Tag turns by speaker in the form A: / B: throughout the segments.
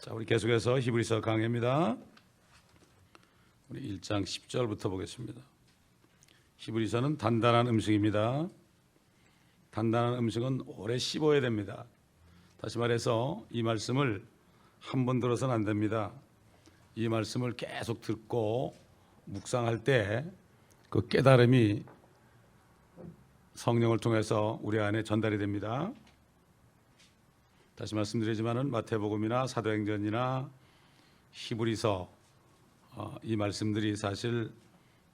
A: 자, 우리 계속해서 히브리서 강해입니다. 우리 1장 10절부터 보겠습니다. 히브리서는 단단한 음식입니다. 단단한 음식은 오래 씹어야 됩니다. 다시 말해서 이 말씀을 한 번 들어서는 안 됩니다. 이 말씀을 계속 듣고 묵상할 때 그 깨달음이 성령을 통해서 우리 안에 전달이 됩니다. 다시 말씀드리지만은 마태복음이나 사도행전이나 히브리서 이 말씀들이 사실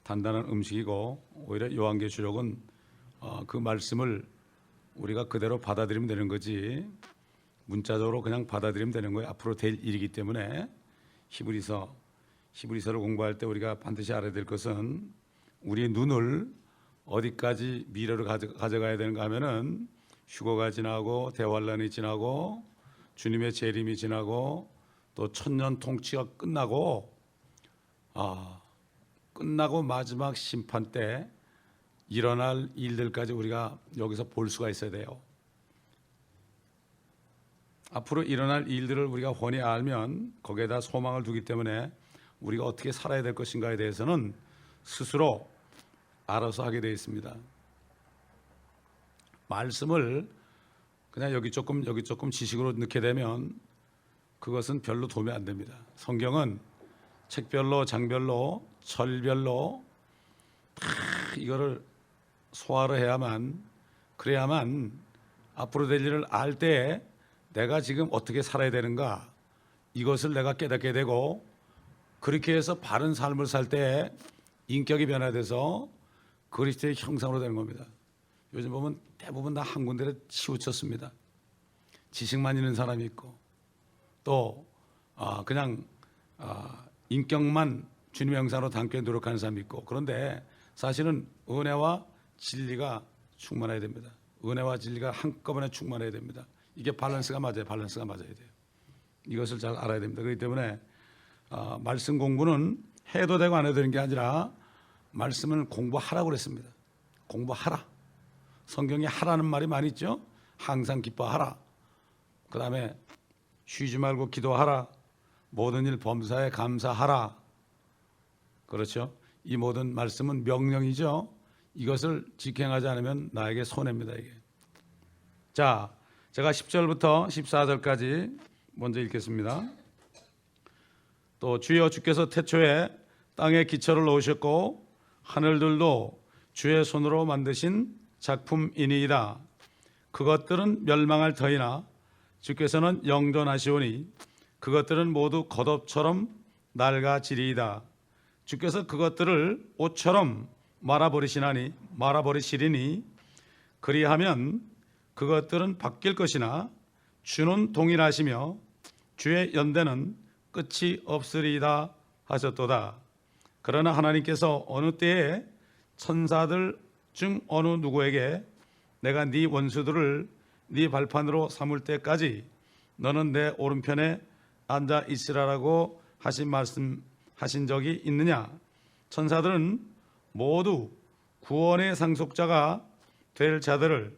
A: 단단한 음식이고, 오히려 요한계시록은 그 말씀을 우리가 그대로 받아들이면 되는 거지, 문자적으로 그냥 받아들이면 되는 거예요. 앞으로 될 일이기 때문에 히브리서를 공부할 때 우리가 반드시 알아야 될 것은, 우리의 눈을 어디까지 미래로 가져가야 되는가 하면은, 휴거가 지나고 대환란이 지나고 주님의 재림이 지나고 또 천년 통치가 끝나고 마지막 심판 때 일어날 일들까지 우리가 여기서 볼 수가 있어야 돼요. 앞으로 일어날 일들을 우리가 훤히 알면 거기에다 소망을 두기 때문에 우리가 어떻게 살아야 될 것인가에 대해서는 스스로 알아서 하게 되어 있습니다. 말씀을 그냥 여기 조금 지식으로 넣게 되면 그것은 별로 도움이 안 됩니다. 성경은 책별로, 장별로, 절별로 다 이거를 소화를 그래야만 앞으로 될 일을 알 때 내가 지금 어떻게 살아야 되는가, 이것을 내가 깨닫게 되고, 그렇게 해서 바른 삶을 살 때 인격이 변화돼서 그리스도의 형상으로 되는 겁니다. 요즘 보면 대부분 다 한 군데로 치우쳤습니다. 지식만 있는 사람이 있고, 또 그냥 인격만 주님의 형상으로 담기 노력하는 사람이 있고, 그런데 사실은 은혜와 진리가 충만해야 됩니다. 은혜와 진리가 한꺼번에 충만해야 됩니다. 이게 밸런스가 맞아야 돼요. 이것을 잘 알아야 됩니다. 그렇기 때문에 말씀 공부는 해도 되고 안 해도 되는 게 아니라 말씀을 공부하라고 그랬습니다. 공부하라. 성경에 하라는 말이 많이 있죠. 항상 기뻐하라. 그 다음에 쉬지 말고 기도하라. 모든 일 범사에 감사하라. 그렇죠. 이 모든 말씀은 명령이죠. 이것을 직행하지 않으면 나에게 손해입니다. 이게. 자, 제가 10절부터 14절까지 먼저 읽겠습니다. 또 주여, 주께서 태초에 땅에 기초를 놓으셨고 하늘들도 주의 손으로 만드신 작품이니이다. 그것들은 멸망할 터이나 주께서는 영존하시오니 그것들은 모두 겉옷처럼 낡아지리이다. 주께서 그것들을 옷처럼 말아버리시리니 그리하면 그것들은 바뀔 것이나 주는 동일하시며 주의 연대는 끝이 없으리이다 하셨도다. 그러나 하나님께서 어느 때에 천사들 중 어느 누구에게 내가 네 원수들을 네 발판으로 삼을 때까지 너는 내 오른편에 앉아 있으라라고 하신 적이 있느냐? 천사들은 모두 구원의 상속자가 될 자들을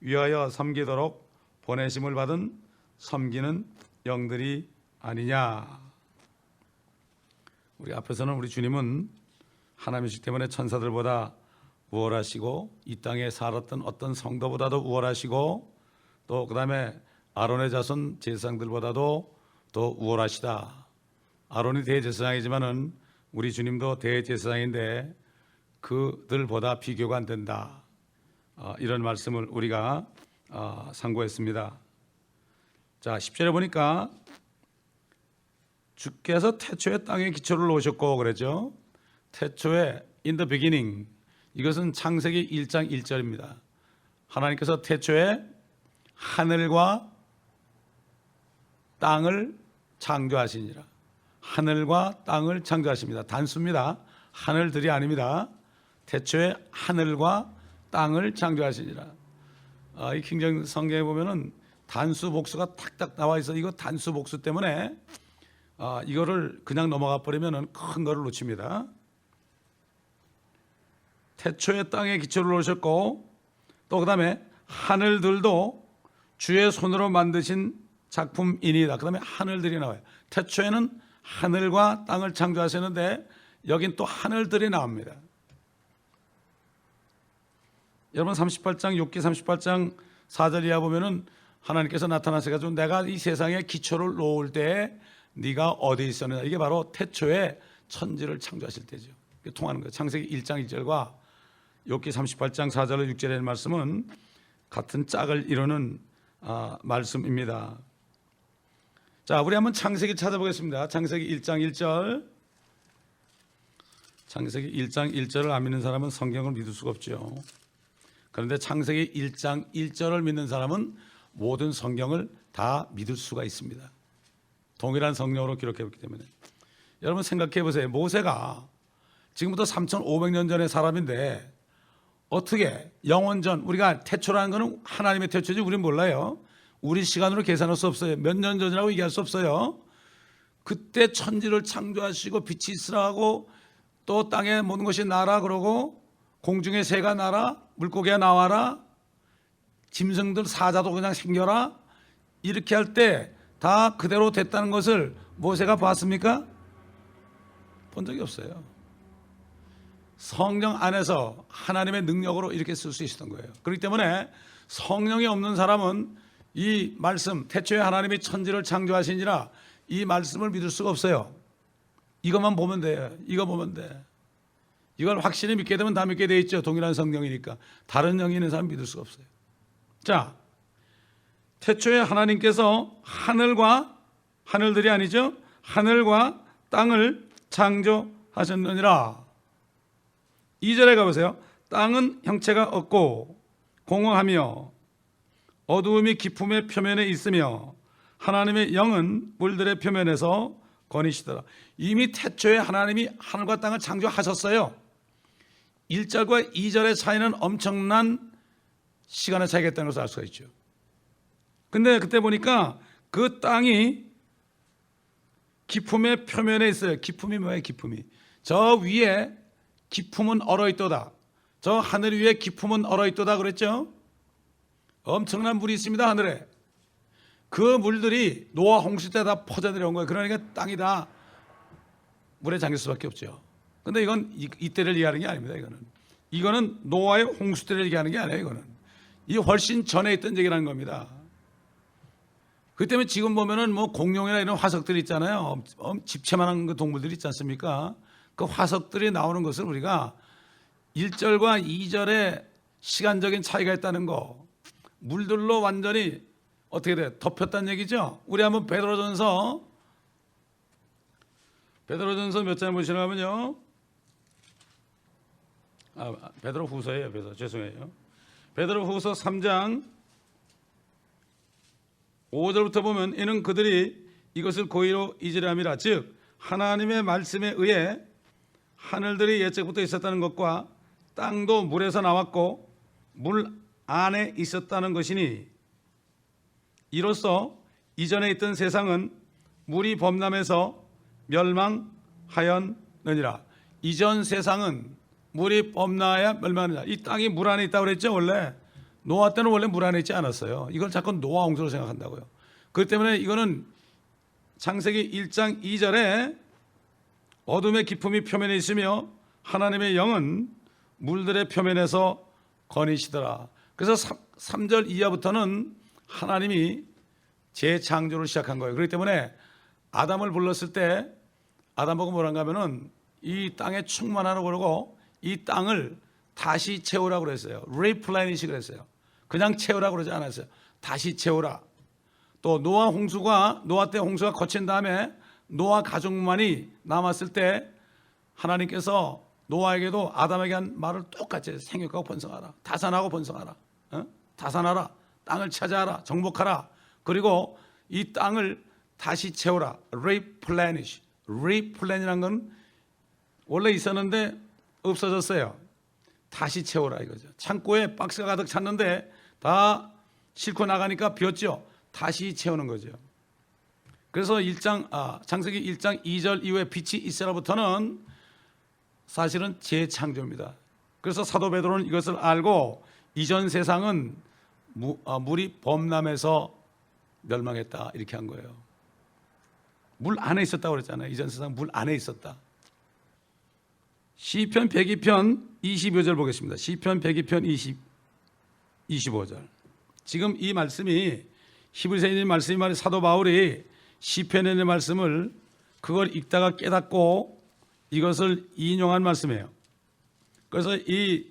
A: 위하여 섬기도록 보내심을 받은 섬기는 영들이 아니냐? 우리 앞에서는 우리 주님은 하나님이시기 때문에 천사들보다 우월하시고, 이 땅에 살았던 어떤 성도보다도 우월하시고, 또 그 다음에 아론의 자손 제사장들보다도 더 우월하시다. 아론이 대제사장이지만은 우리 주님도 대제사장인데 그들보다 비교가 안 된다. 이런 말씀을 우리가 상고했습니다. 자, 10절에 보니까 주께서 태초에 땅에 기초를 놓으셨고 그랬죠. 태초에 in the beginning, 이것은 창세기 1장 1절입니다. 하나님께서 태초에 하늘과 땅을 창조하시니라. 하늘과 땅을 창조하십니다. 단수입니다. 하늘들이 아닙니다. 태초에 하늘과 땅을 창조하시니라. 이 킹제임 성경에 보면은 단수 복수가 탁탁 나와 있어. 이거 단수 복수 때문에 이거를 그냥 넘어가 버리면은 큰 거를 놓칩니다. 태초에 땅에 기초를 놓으셨고, 또 그 다음에 하늘들도 주의 손으로 만드신 작품이니이다. 그다음에 하늘들이 나와요. 태초에는 하늘과 땅을 창조하셨는데 여긴 또 하늘들이 나옵니다. 여러분 38장 욥기 38장 4절 이하 보면은 하나님께서 나타나셔가지고 내가 이 세상에 기초를 놓을 때에 네가 어디 있었느냐. 이게 바로 태초에 천지를 창조하실 때죠. 이게 통하는 거예요. 창세기 1장 1절과 욥기 38장 4절로 6절의 말씀은 같은 짝을 이루는 말씀입니다. 자, 우리 한번 창세기 찾아보겠습니다. 창세기 1장 1절. 창세기 1장 1절을 안 믿는 사람은 성경을 믿을 수가 없죠. 그런데 창세기 1장 1절을 믿는 사람은 모든 성경을 다 믿을 수가 있습니다. 동일한 성령으로 기록했기 때문에. 여러분 생각해 보세요. 모세가 지금부터 3,500년 전의 사람인데 어떻게 영원전, 우리가 태초라는 것은 하나님의 태초지 우리는 몰라요. 우리 시간으로 계산할 수 없어요. 몇 년 전이라고 얘기할 수 없어요. 그때 천지를 창조하시고 빛이 있으라고 또 땅에 모든 것이 나라 그러고 공중의 새가 나라, 물고기가 나와라, 짐승들 사자도 그냥 생겨라, 이렇게 할 때 다 그대로 됐다는 것을 모세가 봤습니까? 본 적이 없어요. 성령 안에서 하나님의 능력으로 이렇게 쓸 수 있었던 거예요. 그렇기 때문에 성령이 없는 사람은 이 말씀, 태초에 하나님이 천지를 창조하시니라, 이 말씀을 믿을 수가 없어요. 이것만 보면 돼요. 이거 보면 돼. 이걸 확실히 믿게 되면 다 믿게 돼 있죠. 동일한 성령이니까. 다른 영이 있는 사람 믿을 수가 없어요. 자, 태초에 하나님께서 하늘들이 아니죠, 하늘과 땅을 창조하셨느니라. 2절에 가보세요. 땅은 형체가 없고 공허하며 어두움이 깊음의 표면에 있으며 하나님의 영은 물들의 표면에서 거니시더라. 이미 태초에 하나님이 하늘과 땅을 창조하셨어요. 1절과 2절의 차이는 엄청난 시간의 차이가 있다는 것을 알 수가 있죠. 근데 그때 보니까 그 땅이 깊음의 표면에 있어요. 깊음이 뭐예요? 깊음이 저 위에 깊음은 얼어있도다. 저 하늘 위에 깊음은 얼어있도다 그랬죠. 엄청난 물이 있습니다. 하늘에. 그 물들이 노아 홍수 때 다 퍼져 내려온 거예요. 그러니까 땅이 다 물에 잠길 수밖에 없죠. 근데 이건 이때를 얘기하는 게 아닙니다. 이거는 노아의 홍수 때를 얘기하는 게 아니에요. 이거는 이 훨씬 전에 있던 얘기라는 겁니다. 그 때문에 지금 보면은 뭐 공룡이나 이런 화석들이 있잖아요. 집채만한 그 동물들이 있지 않습니까? 그 화석들이 나오는 것을 우리가 1절과 2절에 시간적인 차이가 있다는 거, 물들로 완전히 어떻게 돼? 덮였다는 얘기죠. 우리 한번 베드로전서 몇 장 보시냐면요. 베드로후서예요. 죄송해요. 베드로후서 3장 5절부터 보면 이는 그들이 이것을 고의로 잊으려 함이라. 즉 하나님의 말씀에 의해 하늘들이 옛적부터 있었다는 것과 땅도 물에서 나왔고 물 안에 있었다는 것이니 이로써 이전에 있던 세상은 물이 범람해서 멸망하였느니라. 이전 세상은 물이 범람하여 멸망하느니라. 이 땅이 물 안에 있다고 그랬죠. 원래 노아 때는 원래 물 안에 있지 않았어요. 이걸 자꾸 노아 홍수로 생각한다고요. 그렇기 때문에 이거는 창세기 1장 2절에 어둠의 깊음이 표면에 있으며 하나님의 영은 물들의 표면에서 거니시더라. 그래서 3절 이하부터는 하나님이 재창조를 시작한 거예요. 그렇기 때문에 아담을 불렀을 때 아담 보고 뭐란가 하면은 이 땅에 충만하라고 그러고 이 땅을 다시 채우라고 그랬어요. replenish 그랬어요. 그냥 채우라고 그러지 않았어요. 다시 채우라. 또 노아 때 홍수가 거친 다음에 노아 가족만이 남았을 때 하나님께서 노아에게도 아담에게 한 말을 똑같이 생육하고 번성하라. 다산하고 번성하라. 다산하라. 땅을 차지하라. 정복하라. 그리고 이 땅을 다시 채우라. replenish. replen이라는 건 원래 있었는데 없어졌어요. 다시 채우라 이거죠. 창고에 박스가 가득 찼는데 다 싣고 나가니까 비었죠. 다시 채우는 거죠. 그래서 창세기 1장 2절 이후에 빛이 있으라부터는 사실은 재창조입니다. 그래서 사도 베드로는 이것을 알고 이전 세상은 물이 범람해서 멸망했다 이렇게 한 거예요. 물 안에 있었다고 그랬잖아요. 이전 세상 물 안에 있었다. 시편 102편 25절 보겠습니다. 시편 102편 25절. 지금 이 말씀이 히브리서에 있는 말씀이 말해 사도 바울이 시편에 있는 말씀을 그걸 읽다가 깨닫고 이것을 인용한 말씀이에요. 그래서 이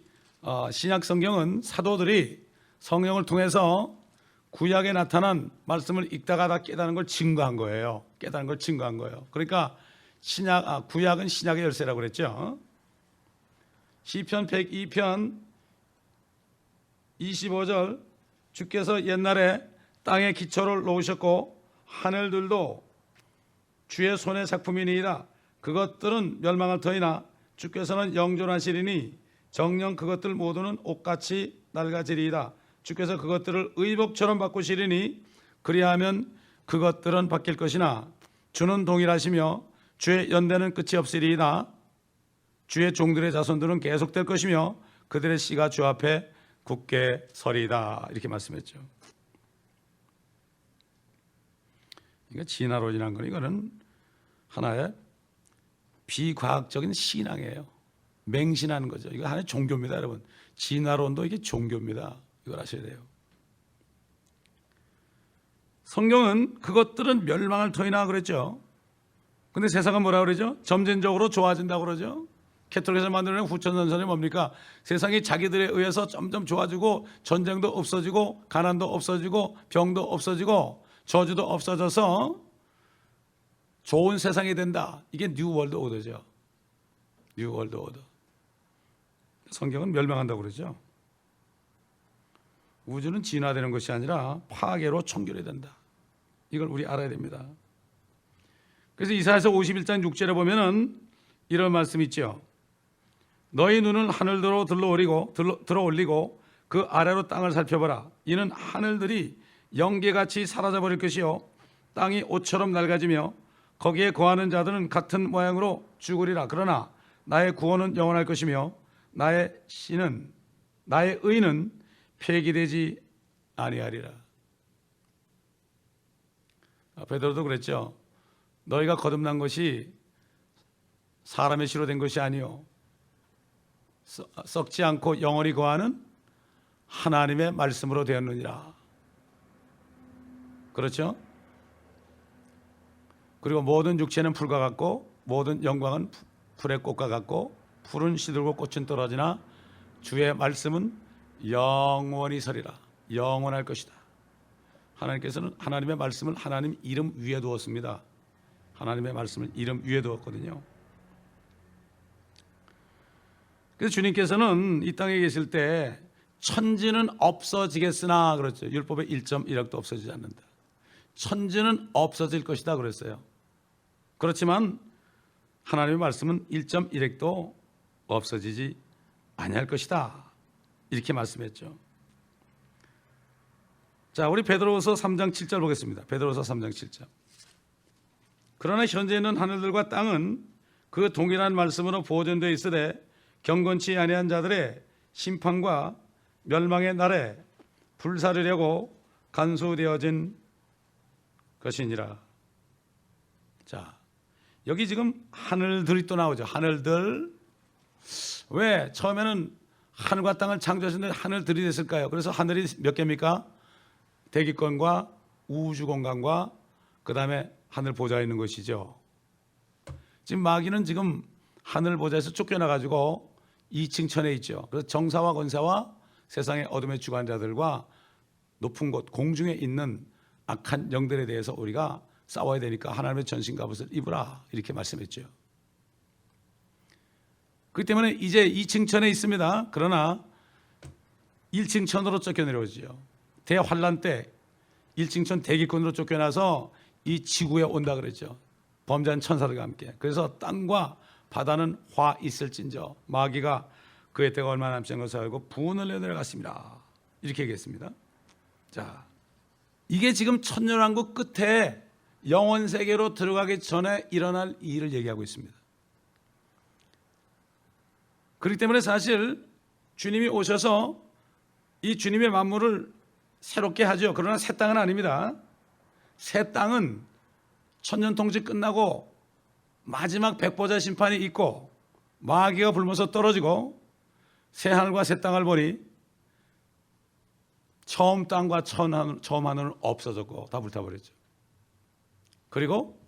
A: 신약 성경은 사도들이 성령을 통해서 구약에 나타난 말씀을 읽다가 다 깨닫는 걸 증거한 거예요. 깨닫는 걸 증거한 거예요. 그러니까 구약은 신약의 열쇠라고 그랬죠. 시편 102편 25절 주께서 옛날에 땅에 기초를 놓으셨고 하늘들도 주의 손의 작품이니이다. 그것들은 멸망할 터이나 주께서는 영존하시리니 정녕 그것들 모두는 옷같이 낡아지리이다. 주께서 그것들을 의복처럼 바꾸시리니 그리하면 그것들은 바뀔 것이나 주는 동일하시며 주의 연대는 끝이 없으리이다. 주의 종들의 자손들은 계속될 것이며 그들의 씨가 주 앞에 굳게 서리이다. 이렇게 말씀했죠. 그러니까 진화론이라는 건 이거는 하나의 비과학적인 신앙이에요. 맹신하는 거죠. 이거 하나의 종교입니다, 여러분. 진화론도 이게 종교입니다. 이걸 아셔야 돼요. 성경은 그것들은 멸망할 터이나 그랬죠. 근데 세상은 뭐라 그러죠? 점진적으로 좋아진다고 그러죠. 캐톨릭에서 만들어낸 후천전선이 뭡니까? 세상이 자기들에 의해서 점점 좋아지고 전쟁도 없어지고 가난도 없어지고 병도 없어지고 저주도 없어져서 좋은 세상이 된다. 이게 뉴 월드 오더죠. 뉴 월드 오더. 성경은 멸망한다고 그러죠. 우주는 진화되는 것이 아니라 파괴로 청결해야 된다. 이걸 우리 알아야 됩니다. 그래서 이사야서 51장 6절에 보면은 이런 말씀이 있죠. 너희 눈은 하늘들로 들어올리고 그 아래로 땅을 살펴보라. 이는 하늘들이 영계같이 사라져버릴 것이요 땅이 옷처럼 낡아지며 거기에 거하는 자들은 같은 모양으로 죽으리라. 그러나 나의 구원은 영원할 것이며 나의 의는 폐기되지 아니하리라. 베드로도 그랬죠. 너희가 거듭난 것이 사람의 씨로 된 것이 아니요 썩지 않고 영원히 거하는 하나님의 말씀으로 되었느니라. 그렇죠? 그리고 모든 육체는 풀과 같고 모든 영광은 풀의 꽃과 같고 풀은 시들고 꽃은 떨어지나 주의 말씀은 영원히 서리라. 영원할 것이다. 하나님께서는 하나님의 말씀을 하나님 이름 위에 두었습니다. 하나님의 말씀을 이름 위에 두었거든요. 그래서 주님께서는 이 땅에 계실 때 천지는 없어지겠으나 그렇죠. 율법의 1.1억도 없어지지 않는다. 천지는 없어질 것이다 그랬어요. 그렇지만 하나님의 말씀은 1.1억도 없어지지 아니할 것이다. 이렇게 말씀했죠. 자, 우리 베드로후서 3장 7절 보겠습니다. 베드로후서 3장 7절. 그러나 현재 있는 하늘들과 땅은 그 동일한 말씀으로 보존되어 있으되 경건치 아니한 자들의 심판과 멸망의 날에 불사르려고 간수되어진 것이니라. 자, 여기 지금 하늘들이 또 나오죠. 하늘들. 왜 처음에는 하늘과 땅을 창조하셨는데 하늘들이 됐을까요? 그래서 하늘이 몇 개입니까? 대기권과 우주 공간과 그 다음에 하늘 보좌에 있는 것이죠. 지금 마귀는 지금 하늘 보좌에서 쫓겨나가지고 2층 천에 있죠. 그래서 정사와 권사와 세상의 어둠의 주관자들과 높은 곳 공중에 있는 악한 영들에 대해서 우리가 싸워야 되니까 하나님의 전신갑옷을 입으라 이렇게 말씀했죠. 그렇기 때문에 이제 2층 천에 있습니다. 그러나 1층 천으로 쫓겨내려오죠. 대환란 때 1층 천 대기권으로 쫓겨나서 이 지구에 온다 그랬죠. 범죄한 천사들과 함께. 그래서 땅과 바다는 화 있을진저 마귀가 그의 때가 얼마나 남지 않은 것을 알고 분을 내려갔습니다. 이렇게 얘기했습니다. 자, 이게 지금 천년왕국 끝에 영원 세계로 들어가기 전에 일어날 일을 얘기하고 있습니다. 그렇기 때문에 사실 주님이 오셔서 이 주님의 만물을 새롭게 하죠. 그러나 새 땅은 아닙니다. 새 땅은 천년통치 끝나고 마지막 백보자 심판이 있고 마귀가 불면서 떨어지고 새 하늘과 새 땅을 보니 처음 땅과 처음 하늘은 없어졌고 다 불타버렸죠. 그리고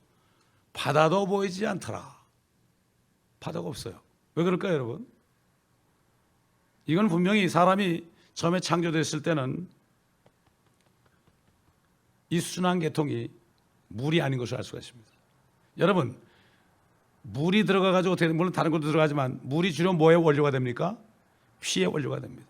A: 바다도 보이지 않더라. 바다가 없어요. 왜 그럴까요, 여러분? 이건 분명히 사람이 처음에 창조됐을 때는 이 순환 계통이 물이 아닌 것을 알 수가 있습니다. 여러분, 물이 들어가가지고 어떻게, 물론 다른 것도 들어가지만 물이 주로 뭐의 원료가 됩니까? 피의 원료가 됩니다.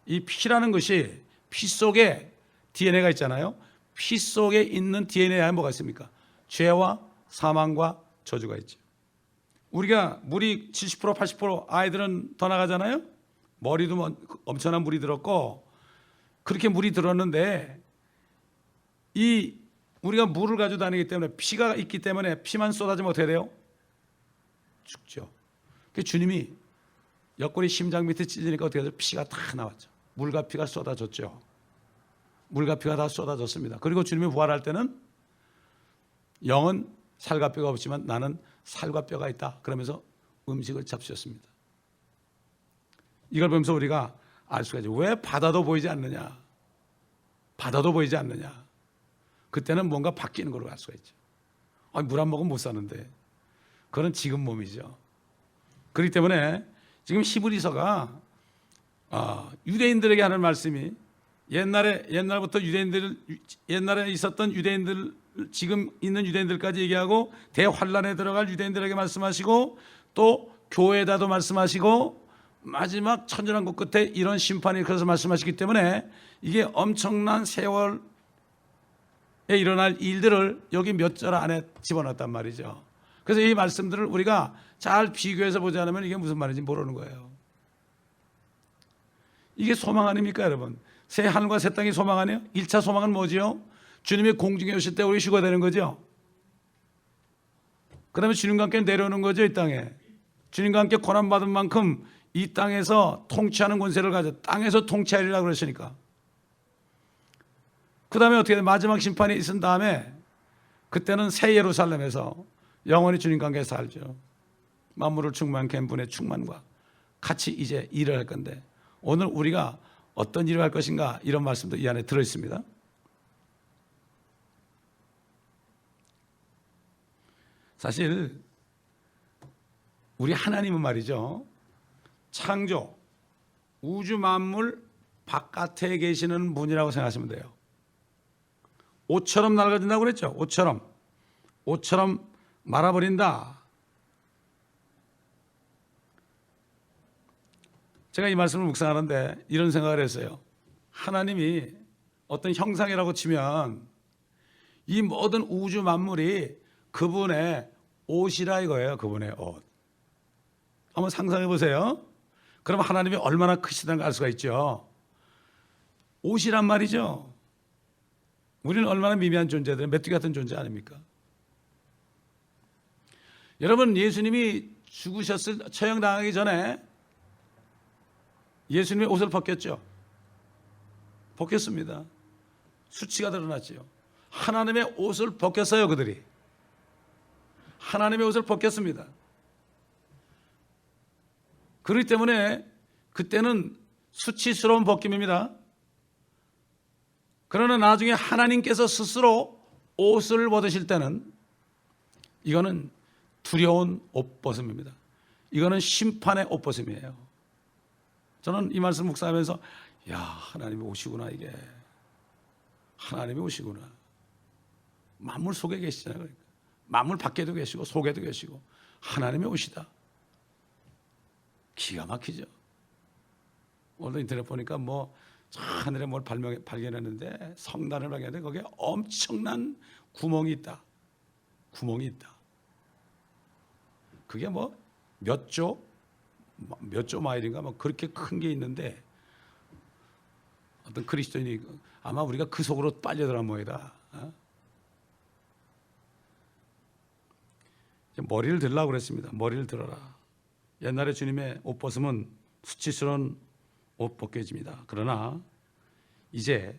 A: 이 피라는 것이 피 속에 DNA가 있잖아요. 피 속에 있는 DNA에 뭐가 있습니까? 죄와 사망과 저주가 있죠. 우리가 물이 70% 80% 아이들은 더 나가잖아요. 머리도 엄청난 물이 들었고 그렇게 물이 들었는데 이 우리가 물을 가지고 다니기 때문에 피가 있기 때문에 피만 쏟아지면 어떻게 돼요? 죽죠. 그 주님이 옆구리 심장 밑에 찢으니까 어떻게 되죠? 피가 다 나왔죠. 물과 피가 쏟아졌죠. 물과 피가 다 쏟아졌습니다. 그리고 주님이 부활할 때는 영은 살과 뼈가 없지만 나는 살과 뼈가 있다. 그러면서 음식을 잡수셨습니다. 이걸 보면서 우리가 알 수가 있죠. 왜 바다도 보이지 않느냐? 바다도 보이지 않느냐? 그때는 뭔가 바뀌는 걸로 알 수가 있죠. 물 안 먹으면 못 사는데. 그건 지금 몸이죠. 그렇기 때문에 지금 히브리서가 유대인들에게 하는 말씀이 옛날부터 옛날에 있었던 유대인들, 지금 있는 유대인들까지 얘기하고 대환란에 들어갈 유대인들에게 말씀하시고 또 교회에다도 말씀하시고 마지막 천년왕국 끝에 이런 심판이 그래서 말씀하시기 때문에 이게 엄청난 세월에 일어날 일들을 여기 몇 절 안에 집어넣었단 말이죠. 그래서 이 말씀들을 우리가 잘 비교해서 보지 않으면 이게 무슨 말인지 모르는 거예요. 이게 소망 아닙니까, 여러분? 새 하늘과 새 땅이 소망 아니에요? 1차 소망은 뭐지요? 주님이 공중에 오실 때 우리 휴가 되는 거죠. 그 다음에 주님과 함께 내려오는 거죠, 이 땅에. 주님과 함께 고난받은 만큼 이 땅에서 통치하는 권세를 가져 땅에서 통치하리라고 그러시니까. 그 다음에 어떻게 돼? 마지막 심판이 있은 다음에 그때는 새 예루살렘에서 영원히 주님과 함께 살죠. 만물을 충만한 갱분의 충만과 같이 이제 일을 할 건데 오늘 우리가 어떤 일을 할 것인가 이런 말씀도 이 안에 들어있습니다. 사실 우리 하나님은 말이죠. 창조, 우주 만물 바깥에 계시는 분이라고 생각하시면 돼요. 옷처럼 낡아진다고 그랬죠. 옷처럼 말아버린다. 제가 이 말씀을 묵상하는데 이런 생각을 했어요. 하나님이 어떤 형상이라고 치면 이 모든 우주 만물이 그분의 옷이라 이거예요. 그분의 옷. 한번 상상해 보세요. 그럼 하나님이 얼마나 크시다는 걸 알 수가 있죠. 옷이란 말이죠. 우리는 얼마나 미미한 존재들, 메뚜기 같은 존재 아닙니까? 여러분, 예수님이 처형당하기 전에 예수님의 옷을 벗겼죠. 벗겼습니다. 수치가 드러났죠. 하나님의 옷을 벗겼어요, 그들이. 하나님의 옷을 벗겼습니다. 그렇기 때문에 그때는 수치스러운 벗김입니다. 그러나 나중에 하나님께서 스스로 옷을 벗으실 때는 이거는 두려운 옷벗음입니다. 이거는 심판의 옷벗음이에요. 저는 이 말씀 묵상하면서 야, 하나님이 오시구나. 이게 하나님이 오시구나. 만물 속에 계시잖아요. 그러니까. 만물 밖에도 계시고 속에도 계시고 하나님이 오시다. 기가 막히죠. 오늘도 인터넷 보니까 하늘에 뭘 발견했는데 성단을 발견했는데 거기에 엄청난 구멍이 있다. 구멍이 있다. 그게 몇 조 마일인가 그렇게 큰 게 있는데 어떤 그리스도인이 아마 우리가 그 속으로 빨려들어간 모양이다. 머리를 들라고 그랬습니다. 머리를 들어라. 옛날에 주님의 옷 벗으면 수치스러운 옷 벗겨집니다. 그러나 이제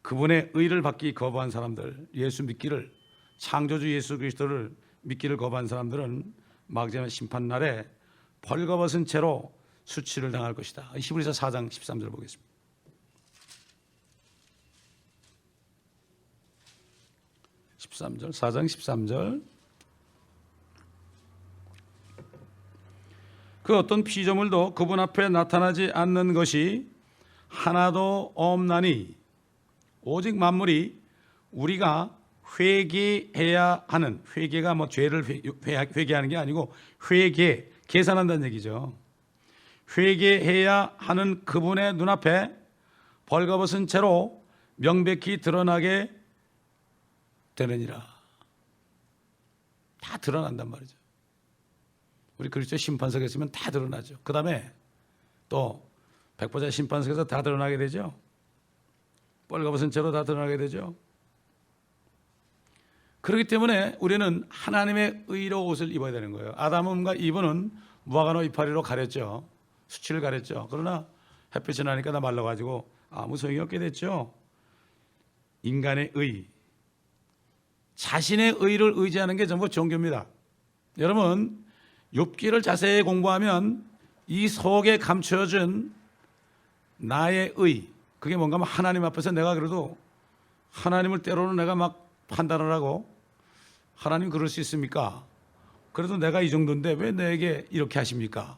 A: 그분의 의를 받기 거부한 사람들, 예수 믿기를, 창조주 예수 그리스도를 믿기를 거부한 사람들은 마지막 심판날에 벌거벗은 채로 수치를 당할 것이다. 히브리서 4장 13절 보겠습니다. 13절, 4장 13절. 그 어떤 피조물도 그분 앞에 나타나지 않는 것이 하나도 없나니 오직 만물이 우리가 회개해야 하는, 회개가 뭐 죄를 회개하는 게 아니고 계산한다는 얘기죠. 회개해야 하는 그분의 눈앞에 벌거벗은 채로 명백히 드러나게 되느니라. 다 드러난단 말이죠. 우리 그리스도 심판석에 있으면 다 드러나죠. 그 다음에 또 백보자 심판석에서 다 드러나게 되죠. 벌거벗은 채로 다 드러나게 되죠. 그렇기 때문에 우리는 하나님의 의로 옷을 입어야 되는 거예요. 아담과 이브는 무화과나무 이파리로 가렸죠. 수치를 가렸죠. 그러나 햇빛이 나니까 다 말라가지고 아무 소용이 없게 됐죠. 인간의 의, 자신의 의를 의지하는 게 전부 종교입니다. 여러분, 욥기를 자세히 공부하면 이 속에 감춰진 나의 의, 그게 뭔가 하면 하나님 앞에서 내가 그래도 하나님을 때로는 내가 막 판단을 하고, 하나님 그럴 수 있습니까? 그래도 내가 이 정도인데 왜 내게 이렇게 하십니까?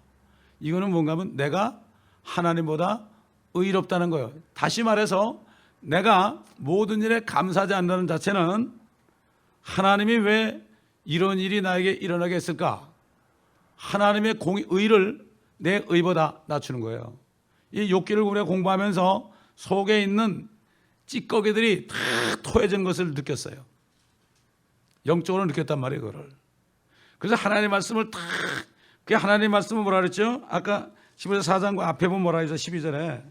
A: 이거는 뭔가 하면 내가 하나님보다 의롭다는 거예요. 다시 말해서 내가 모든 일에 감사하지 않는다는 자체는 하나님이 왜 이런 일이 나에게 일어나게 했을까? 하나님의 의를 내 의보다 낮추는 거예요. 이 욥기를 우리가 공부하면서 속에 있는 찌꺼기들이 다 토해진 것을 느꼈어요. 영적으로 느꼈단 말이에요, 그거를. 그래서 하나님의 말씀을 다, 그 하나님의 말씀은 뭐라 그랬죠? 아까 15절 4장과 앞에 보면 뭐라 그랬죠? 12절에.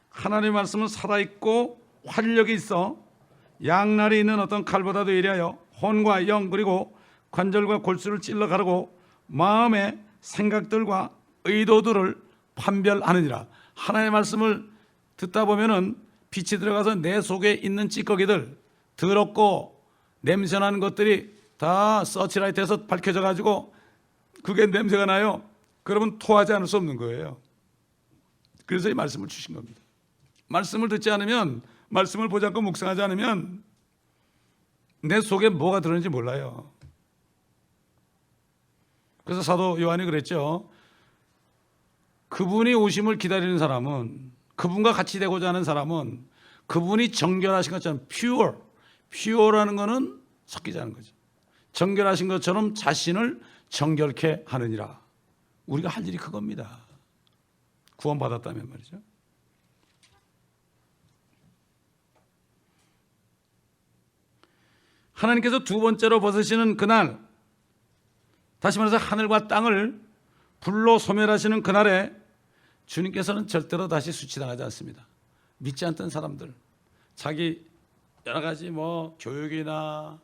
A: 하나님의 말씀은 살아있고 활력이 있어 양날이 있는 어떤 칼보다도 예리하여 혼과 영 그리고 관절과 골수를 찔러 가르고 마음의 생각들과 의도들을 판별하느니라. 하나님의 말씀을 듣다 보면은 빛이 들어가서 내 속에 있는 찌꺼기들, 더럽고 냄새나는 것들이 다 서치라이트해서 밝혀져 가지고 그게 냄새가 나요. 그러면 토하지 않을 수 없는 거예요. 그래서 이 말씀을 주신 겁니다. 말씀을 듣지 않으면, 말씀을 보지 않고 묵상하지 않으면 내 속에 뭐가 들어있는지 몰라요. 그래서 사도 요한이 그랬죠. 그분이 오심을 기다리는 사람은, 그분과 같이 되고자 하는 사람은 그분이 정결하신 것처럼 pure라는 것은 섞이지 않은 거죠. 정결하신 것처럼 자신을 정결케 하느니라. 우리가 할 일이 그겁니다. 구원받았다면 말이죠. 하나님께서 두 번째로 벗으시는 그날, 다시 말해서 하늘과 땅을 불로 소멸하시는 그날에 주님께서는 절대로 다시 수치당하지 않습니다. 믿지 않던 사람들, 자기 여러 가지 뭐 교육이나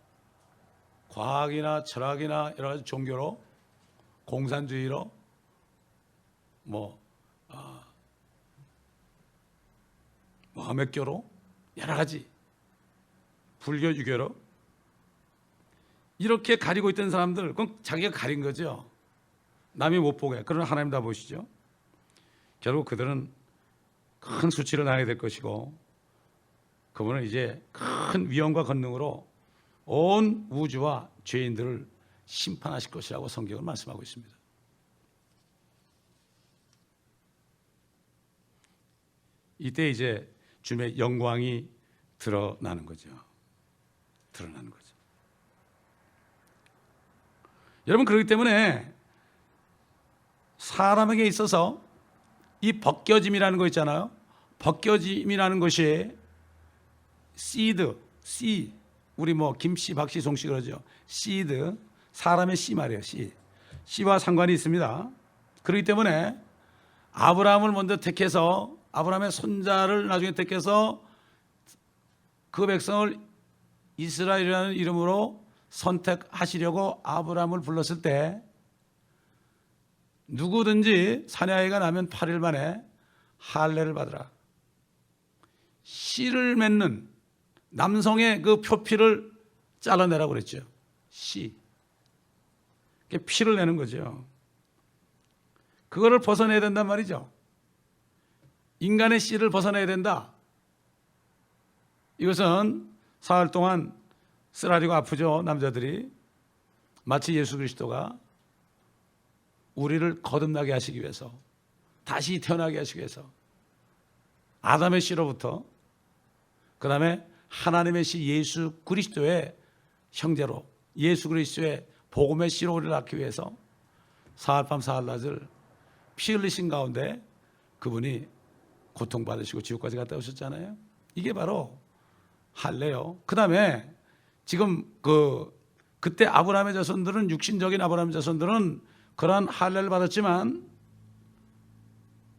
A: 과학이나 철학이나 여러 가지 종교로, 공산주의로, 마음의교로, 여러 가지 불교, 유교로 이렇게 가리고 있던 사람들, 그건 자기가 가린 거죠. 남이 못 보게. 그러나 하나님 다 보시죠. 결국 그들은 큰 수치를 당하게 될 것이고, 그분은 이제 큰 위엄과 권능으로 온 우주와 죄인들을 심판하실 것이라고 성경은 말씀하고 있습니다. 이때 이제 주님의 영광이 드러나는 거죠. 드러나는 거죠. 여러분, 그렇기 때문에 사람에게 있어서 이 벗겨짐이라는 거 있잖아요. 벗겨짐이라는 것이 씨드, 씨, 우리 뭐 김씨, 박씨, 송씨 그러죠. 씨드, 사람의 씨 말이에요. 씨와 상관이 있습니다. 그렇기 때문에 아브라함을 먼저 택해서, 아브라함의 손자를 나중에 택해서 그 백성을 이스라엘이라는 이름으로 선택하시려고 아브라함을 불렀을 때, 누구든지 사내아이가 나면 8일 만에 할례를 받으라. 씨를 맺는 남성의 그 표피를 잘라내라고 그랬죠. 씨. 피를 내는 거죠. 그거를 벗어내야 된단 말이죠. 인간의 씨를 벗어내야 된다. 이것은 사흘 동안 쓰라리고 아프죠. 남자들이. 마치 예수 그리스도가 우리를 거듭나게 하시기 위해서, 다시 태어나게 하시기 위해서 아담의 씨로부터 그 다음에 하나님의 씨 예수 그리스도의 형제로, 예수 그리스도의 복음의 씨로 우리를 낳기 위해서 사흘밤 사흘낮을 피 흘리신 가운데 그분이 고통받으시고 지옥까지 갔다 오셨잖아요. 이게 바로 할례요. 그 다음에 지금 그때 아브라함의 자손들은, 육신적인 아브라함의 자손들은 그러한 할례를 받았지만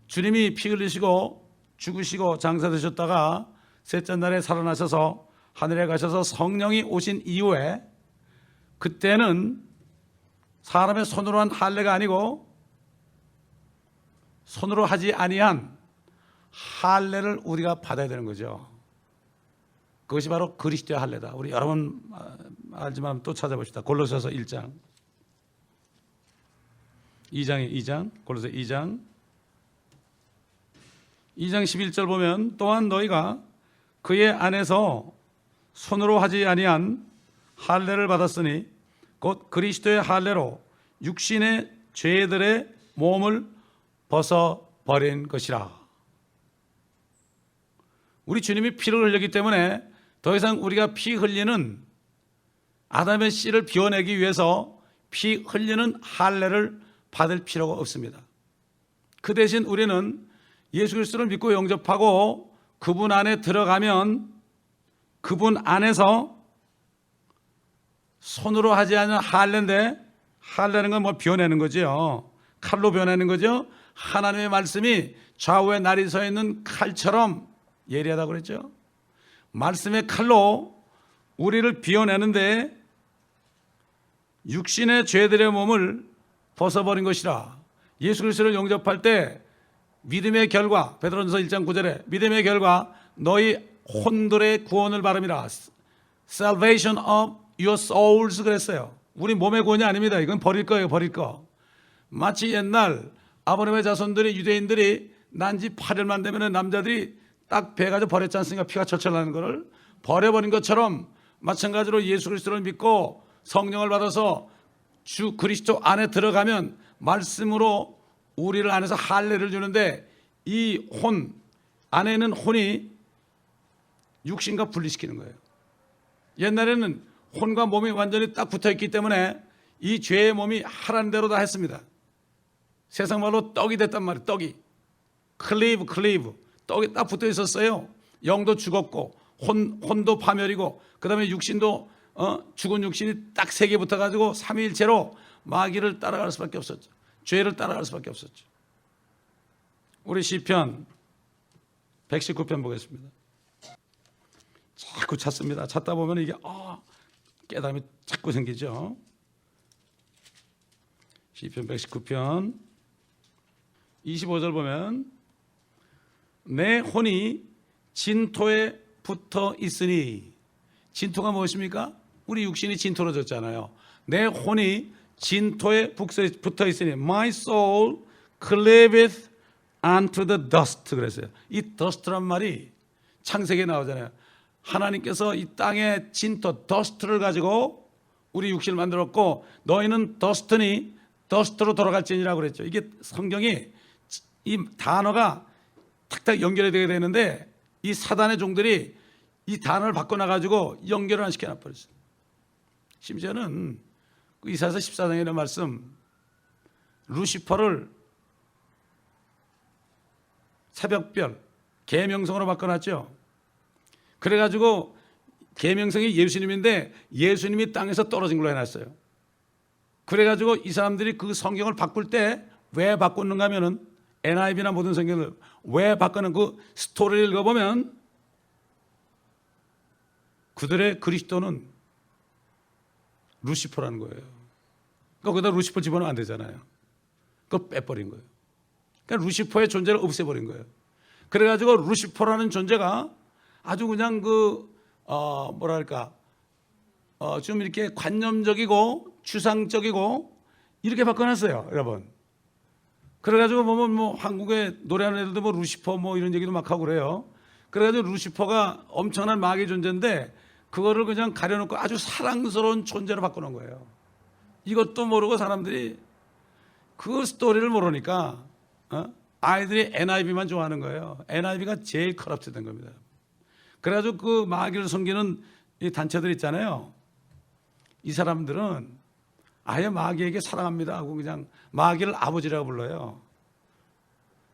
A: 주님이 피 흘리시고 죽으시고 장사되셨다가 셋째 날에 살아나셔서 하늘에 가셔서 성령이 오신 이후에, 그때는 사람의 손으로 한 할례가 아니고 손으로 하지 아니한 할례를 우리가 받아야 되는 거죠. 그것이 바로 그리스도의 할례다. 우리 여러 번 알지만 또 찾아봅시다. 골로새서 1장, 2장, 골로새 2장 11절 보면, 또한 너희가 그의 안에서 손으로 하지 아니한 할례를 받았으니 곧 그리스도의 할례로 육신의 죄들의 몸을 벗어버린 것이라. 우리 주님이 피를 흘렸기 때문에 더 이상 우리가 피 흘리는, 아담의 씨를 비워내기 위해서 피 흘리는 할례를 받을 필요가 없습니다. 그 대신 우리는 예수 그리스도를 믿고 영접하고 그분 안에 들어가면 그분 안에서 손으로 하지 않은 할례인데, 할례는 건 뭐 비워내는 거죠. 칼로 비워내는 거죠. 하나님의 말씀이 좌우에 날이 서 있는 칼처럼 예리하다고 그랬죠. 말씀의 칼로 우리를 비워내는데 육신의 죄들의 몸을 벗어버린 것이라. 예수 그리스도를 영접할 때 믿음의 결과, 베드로전서 1장 9절에 믿음의 결과 너희 혼들의 구원을 바람이라. Salvation of your souls 그랬어요. 우리 몸의 구원이 아닙니다. 이건 버릴 거예요. 버릴 거. 마치 옛날 아브라함의 자손들이, 유대인들이 난지 8일만 되면 남자들이 딱 베가지고 버렸지 않습니까? 피가 철철 나는 거를 버려버린 것처럼 마찬가지로 예수 그리스도를 믿고 성령을 받아서 주 그리스도 안에 들어가면 말씀으로 우리를 안에서 할례를 주는데, 이 혼 안에 있는 혼이 육신과 분리시키는 거예요. 옛날에는 혼과 몸이 완전히 딱 붙어있기 때문에 이 죄의 몸이 하라는 대로 다 했습니다. 세상 말로 떡이 됐단 말이에요. 떡이 클리브 떡이 딱 붙어 있었어요. 영도 죽었고 혼도 파멸이고, 그 다음에 육신도 죽은 육신이 딱 세 개 붙어가지고 삼위일체로 마귀를 따라갈 수밖에 없었죠. 죄를 따라갈 수밖에 없었죠. 우리 시편 119편 보겠습니다. 자꾸 찾습니다. 찾다 보면 이게 깨달음이 자꾸 생기죠. 시편 119편 25절 보면, 내 혼이 진토에 붙어 있으니. 진토가 무엇입니까? 우리 육신이 진토로 졌잖아요. 내 혼이 진토에 붙어 있으니 My soul cleaveth unto the dust 그랬어요. 이 dust란 말이 창세기에 나오잖아요. 하나님께서 이 땅의 진토, dust를 가지고 우리 육신을 만들었고, 너희는 dust니 dust로 돌아갈지니라고 그랬죠. 이게 성경이 이 단어가 탁탁 연결이 되게 되는데, 이 사단의 종들이 이 단어를 바꿔놔가지고 연결을 안 시켜놔버렸어요. 심지어는 이사야서 14장에 있는 말씀, 루시퍼를 새벽별, 계명성으로 바꿔놨죠. 그래가지고 계명성이 예수님인데 예수님이 땅에서 떨어진 걸로 해놨어요. 그래가지고 이 사람들이 그 성경을 바꿀 때 왜 바꿨는가 하면은, NIV나 모든 성경을 왜 바꾸는 그 스토리를 읽어보면, 그들의 그리스도는 루시퍼라는 거예요. 그러니까 거기다 루시퍼 집어넣으면 안 되잖아요. 그걸 빼버린 거예요. 그러니까 루시퍼의 존재를 없애버린 거예요. 그래가지고 루시퍼라는 존재가 아주 그냥 뭐랄까 좀 이렇게 관념적이고 추상적이고 이렇게 바꿔놨어요, 여러분. 그래가지고 보면 뭐 한국에 노래하는 애들도 뭐 루시퍼 뭐 이런 얘기도 막 하고 그래요. 그래가지고 루시퍼가 엄청난 마귀의 존재인데 그거를 그냥 가려놓고 아주 사랑스러운 존재로 바꿔놓은 거예요. 이것도 모르고 사람들이 그 스토리를 모르니까 아이들이 NIV만 좋아하는 거예요. NIV가 제일 커럽트된 겁니다. 그래가지고 그 마귀를 섬기는 이 단체들 있잖아요. 이 사람들은 아예 마귀에게 사랑합니다 하고 그냥 마귀를 아버지라고 불러요.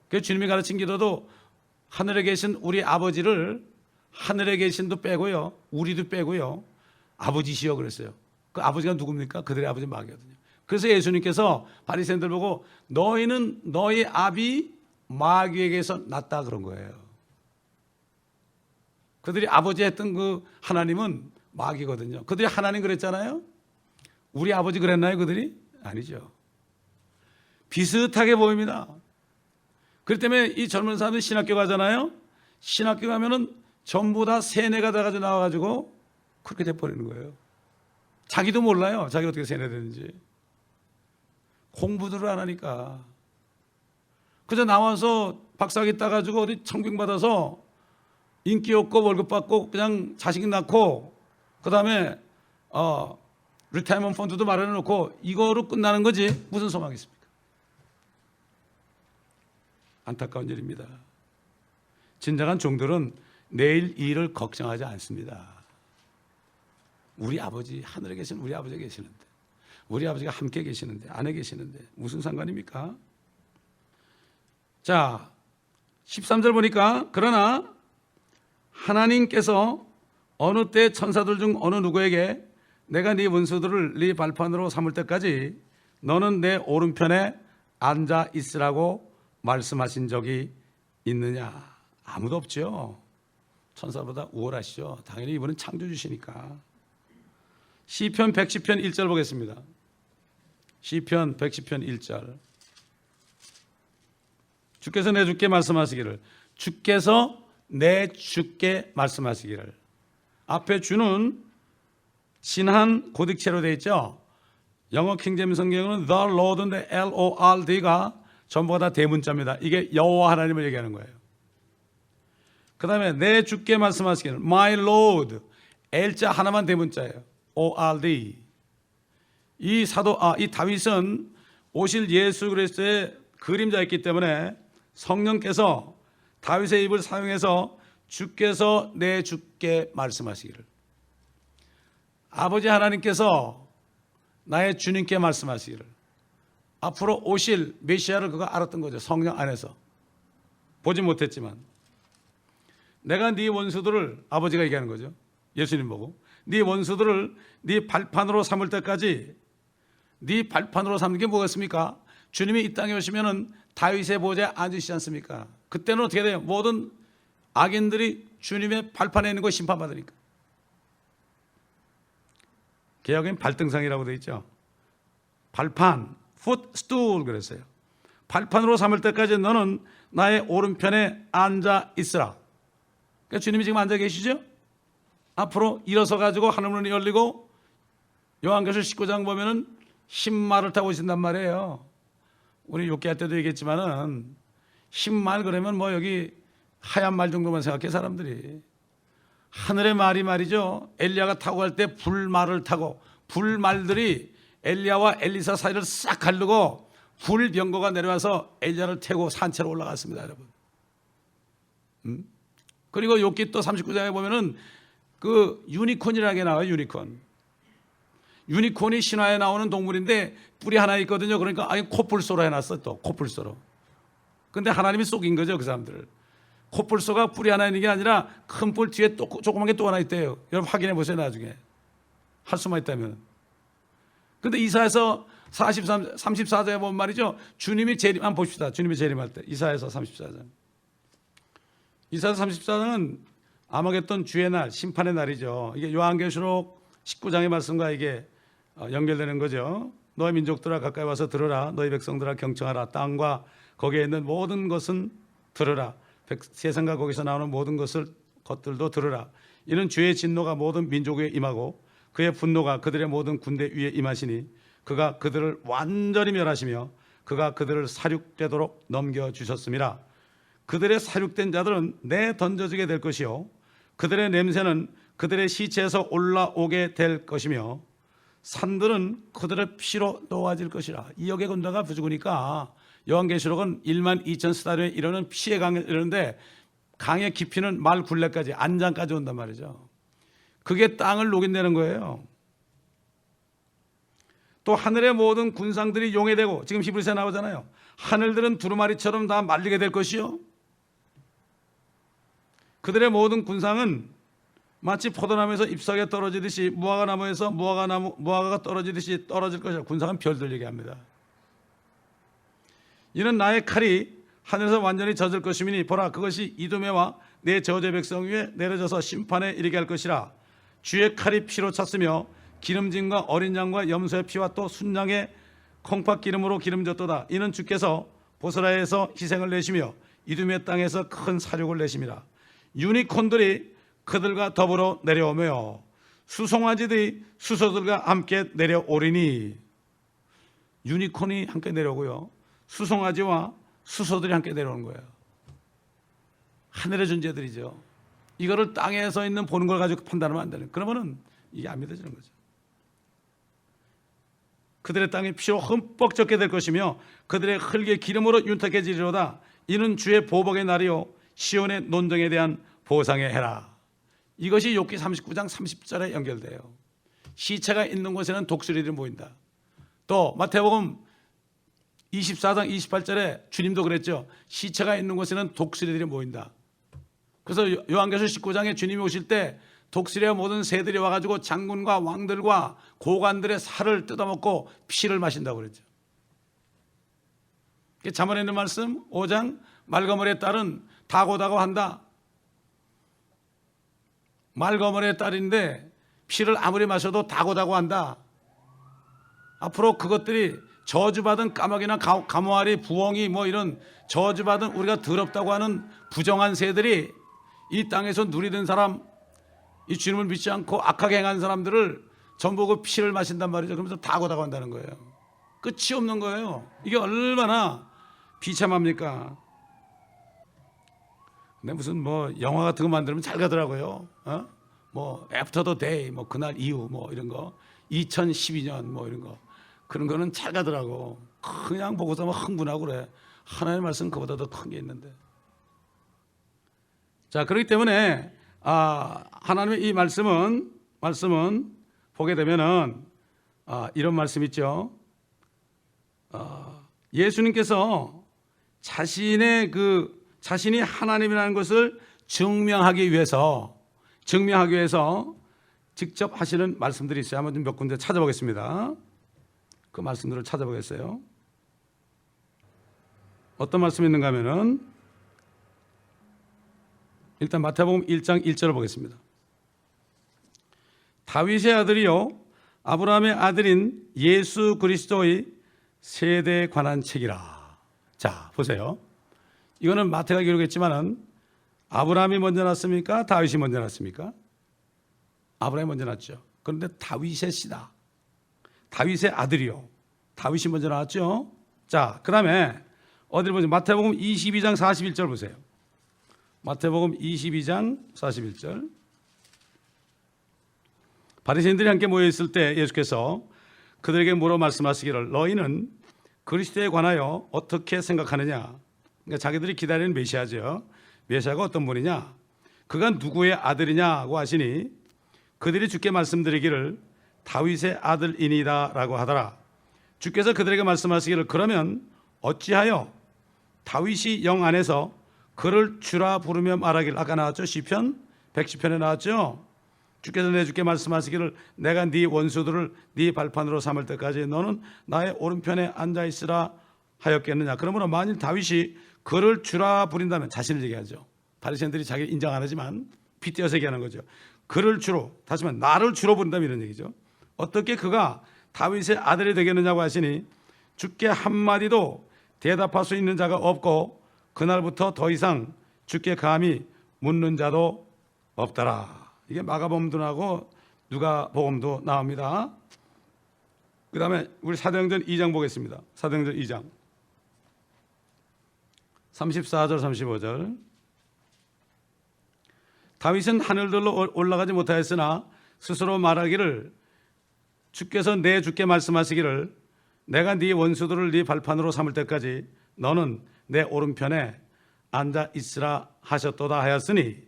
A: 그 주님이 가르친 기도도 하늘에 계신 우리 아버지를 하늘에 계신도 빼고요, 우리도 빼고요, 아버지시여 그랬어요. 그 아버지가 누굽니까? 그들의 아버지 마귀거든요. 그래서 예수님께서 바리새인들 보고 너희는 너희 아비 마귀에게서 났다 그런 거예요. 그들이 아버지 했던 그 하나님은 마귀거든요. 그들이 하나님 그랬잖아요. 우리 아버지 그랬나요, 그들이? 아니죠. 비슷하게 보입니다. 그렇기 때문에 이 젊은 사람들이 신학교 가잖아요. 신학교 가면은 전부 다 세뇌가 돼가지고 나와가지고 그렇게 돼버리는 거예요. 자기도 몰라요. 자기가 어떻게 세뇌되는지. 공부들을 안 하니까. 그저 나와서 박사학위 따가지고 어디 청빙 받아서 인기 없고 월급 받고 그냥 자식 낳고 그 다음에 리타이먼트 펀드도 마련해 놓고 이거로 끝나는 거지 무슨 소망이 있습니까? 안타까운 일입니다. 진정한 종들은 내일 일을 걱정하지 않습니다. 우리 아버지, 하늘에 계신 우리 아버지가 계시는데, 우리 아버지가 함께 계시는데, 안에 계시는데 무슨 상관입니까? 자, 13절 보니까 그러나 하나님께서 어느 때 천사들 중 어느 누구에게 내가 네 원수들을 네 발판으로 삼을 때까지 너는 내 오른편에 앉아 있으라고 말씀하신 적이 있느냐? 아무도 없죠. 천사보다 우월하시죠. 당연히 이분은 창조주시니까. 시편 110편 1절 보겠습니다. 시편 110편 1절. 주께서 내 주께 말씀하시기를, 주께서 내 주께 말씀하시기를. 앞에 주는 진한 고딕체로 되어 있죠. 영어 킹제임스 성경은 The Lord인데 Lord가 전부가 다 대문자입니다. 이게 여호와 하나님을 얘기하는 거예요. 그 다음에 내 주께 말씀하시기를 My Lord, L자 하나만 대문자예요. ORD. 이 다윗은 오실 예수 그리스도의 그림자였기 때문에 성령께서 다윗의 입을 사용해서 주께서 내 주께 말씀하시기를. 아버지 하나님께서 나의 주님께 말씀하시기를. 앞으로 오실 메시아를 그가 알았던 거죠. 성령 안에서. 보지 못했지만. 내가 네 원수들을, 아버지가 얘기하는 거죠. 예수님 보고. 네 원수들을 네 발판으로 삼을 때까지. 네 발판으로 삼는 게 뭐겠습니까? 주님이 이 땅에 오시면은 다윗의 보좌에 앉으시지 않습니까? 그때는 어떻게 돼요? 모든 악인들이 주님의 발판에 있는 거 심판받으니까. 개혁엔 발등상이라고 되어 있죠. 발판, footstool 그랬어요. 발판으로 삼을 때까지 너는 나의 오른편에 앉아 있으라. 그러니까 주님이 지금 앉아 계시죠? 앞으로 일어서 가지고 하늘문이 열리고 요한계시록 19장 보면은 흰말을 타고 오신단 말이에요. 우리 욕기할 때도 얘기했지만은 흰말 그러면 뭐 여기 하얀 말 정도만 생각해 사람들이. 하늘의 말이 말이죠. 엘리야가 타고 갈 때 불말을 타고 불말들이 엘리야와 엘리사 사이를 싹 가르고 불병거가 내려와서 엘리야를 태고 산채로 올라갔습니다, 여러분. 그리고 욥기 또 39장에 보면은 그 유니콘이라는 게 나와요. 유니콘이 신화에 나오는 동물인데 뿔이 하나 있거든요. 그러니까 아예 코뿔소로 해놨어. 또 코뿔소로. 근데 하나님이 속인 거죠, 그 사람들을. 코뿔소가 뿔이 하나 있는 게 아니라 큰 뿔 뒤에 또 조그만 게 또 하나 있대요. 여러분 확인해 보세요, 나중에. 할 수만 있다면. 근데 이사에서 34장에 보면 말이죠. 주님이 한번 봅시다. 주님이 재림할 때. 이사에서 34장. 이사에서 34장은 아마겟돈 주의 날, 심판의 날이죠. 이게 요한계시록 19장의 말씀과 이게 연결되는 거죠. 너희 민족들아 가까이 와서 들으라. 너희 백성들아 경청하라. 땅과 거기에 있는 모든 것은 들으라. 세상과 거기서 나오는 모든 것을 것들도 들으라. 이는 주의 진노가 모든 민족 위에 임하고 그의 분노가 그들의 모든 군대 위에 임하시니 그가 그들을 완전히 멸하시며 그가 그들을 사륙되도록 넘겨주셨습니다. 그들의 사륙된 자들은 내던져지게 될 것이요 그들의 냄새는 그들의 시체에서 올라오게 될 것이며 산들은 그들의 피로 녹아질 것이라. 2억의 군대가 죽으니까 요한계시록은 1만 2천 스타리오에 이르는 피의 강에 이르는데 강의 깊이는 말 굴레까지 안장까지 온단 말이죠. 그게 땅을 녹인다는 거예요. 또 하늘의 모든 군상들이 용해되고, 지금 히브리서에 나오잖아요. 하늘들은 두루마리처럼 다 말리게 될 것이요 그들의 모든 군상은 마치 포도나무에서 잎사귀가 떨어지듯이 무화과나무에서 무화과가 떨어지듯이 떨어질 것이라. 군상은 별들 얘기합니다. 이는 나의 칼이 하늘에서 완전히 젖을 것이니 보라 그것이 이두메와 내 저주의 백성 위에 내려져서 심판에 이르게 할 것이라. 주의 칼이 피로 찼으며 기름짐과 어린 양과 염소의 피와 또 순양의 콩팥 기름으로 기름졌도다. 이는 주께서 보스라에서 희생을 내시며 이두메 땅에서 큰 사륙을 내심이라. 유니콘들이 그들과 더불어 내려오며 수송아지들이 수소들과 함께 내려오리니. 유니콘이 함께 내려오고요 수송아지와 수소들이 함께 내려오는 거예요. 하늘의 존재들이죠. 이거를 땅에서 있는 보는 걸 가지고 판단하면 안 되는. 그러면은 이게 안 믿어지는 거죠. 그들의 땅에 피로 흠뻑 젖게 될 것이며 그들의 흙의 기름으로 윤택해지리로다. 이는 주의 보복의 날이요 시온의 논정에 대한 보상의 해라. 이것이 욥기 39장 30절에 연결돼요. 시체가 있는 곳에는 독수리들이 모인다. 또 마태복음 24장 28절에 주님도 그랬죠. 시체가 있는 곳에는 독수리들이 모인다. 그래서 요한계시록 19장에 주님이 오실 때 독수리와 모든 새들이 와가지고 장군과 왕들과 고관들의 살을 뜯어먹고 피를 마신다고 그랬죠. 잠언에 있는 말씀 5장 말거머리의 딸은 다고다고 한다. 말거머리의 딸인데 피를 아무리 마셔도 다고다고 한다. 앞으로 그것들이 저주받은 까마귀나 가모아리, 부엉이 뭐 이런 저주받은 우리가 더럽다고 하는 부정한 새들이 이 땅에서 누리던 사람, 이 주님을 믿지 않고 악하게 행한 사람들을 전부 그 피를 마신단 말이죠. 그러면서 다고다고 한다는 거예요. 끝이 없는 거예요. 이게 얼마나 비참합니까? 근데 무슨 뭐 영화 같은 거 만들면 잘 가더라고요. 뭐 After the Day, 뭐 그날 이후 뭐 이런 거, 2012년 뭐 이런 거, 그런 거는 잘 가더라고. 그냥 보고서 막 흥분하고 그래. 하나님의 말씀 그보다 더 큰 게 있는데. 자, 그렇기 때문에 하나님의 이 말씀은 보게 되면은 이런 말씀 있죠. 예수님께서 자신이 하나님이라는 것을 증명하기 위해서 직접 하시는 말씀들이 있어요. 한번 좀 몇 군데 찾아보겠습니다. 그 말씀들을 찾아보겠어요. 어떤 말씀이 있는가 하면은 일단 마태복음 1장 1절을 보겠습니다. 다윗의 아들이요 아브라함의 아들인 예수 그리스도의 세대에 관한 책이라. 자, 보세요. 이거는 마태가 기록했지만은 아브라함이 먼저 났습니까? 다윗이 먼저 났습니까? 아브라함이 먼저 났죠. 그런데 다윗의 씨다. 다윗의 아들이요. 다윗이 먼저 나왔죠. 자, 그 다음에 어디를 보세요? 마태복음 22장 41절 보세요. 마태복음 22장 41절. 바리새인들이 함께 모여 있을 때 예수께서 그들에게 물어 말씀하시기를 너희는 그리스도에 관하여 어떻게 생각하느냐? 그러니까 자기들이 기다리는 메시아죠. 메시아가 어떤 분이냐? 그가 누구의 아들이냐고 하시니 그들이 주께 말씀드리기를 다윗의 아들이니이다 라고 하더라. 주께서 그들에게 말씀하시기를 그러면 어찌하여 다윗이 영 안에서 그를 주라 부르며 말하기를. 아까 나왔죠? 시편 110편에 나왔죠? 주께서 내 주께 말씀하시기를 내가 네 원수들을 네 발판으로 삼을 때까지 너는 나의 오른편에 앉아있으라 하였겠느냐. 그러므로 만일 다윗이 그를 주라 부린다면, 자신을 얘기하죠. 바리새인들이 자기를 인정 안 하지만 빗대어서 얘기하는 거죠. 그를 주로, 다시 말해 나를 주로 부른다면 이런 얘기죠. 어떻게 그가 다윗의 아들이 되겠느냐고 하시니 주께 한마디도 대답할 수 있는 자가 없고 그날부터 더 이상 주께 감히 묻는 자도 없더라. 이게 마가복음도 나오고 누가복음도 나옵니다. 그 다음에 우리 사도행전 2장 보겠습니다. 사도행전 2장 34절 35절. 다윗은 하늘들로 올라가지 못하였으나 스스로 말하기를 주께서 내 주께 말씀하시기를 내가 네 원수들을 네 발판으로 삼을 때까지 너는 내 오른편에 앉아 있으라 하셨도다 하였으니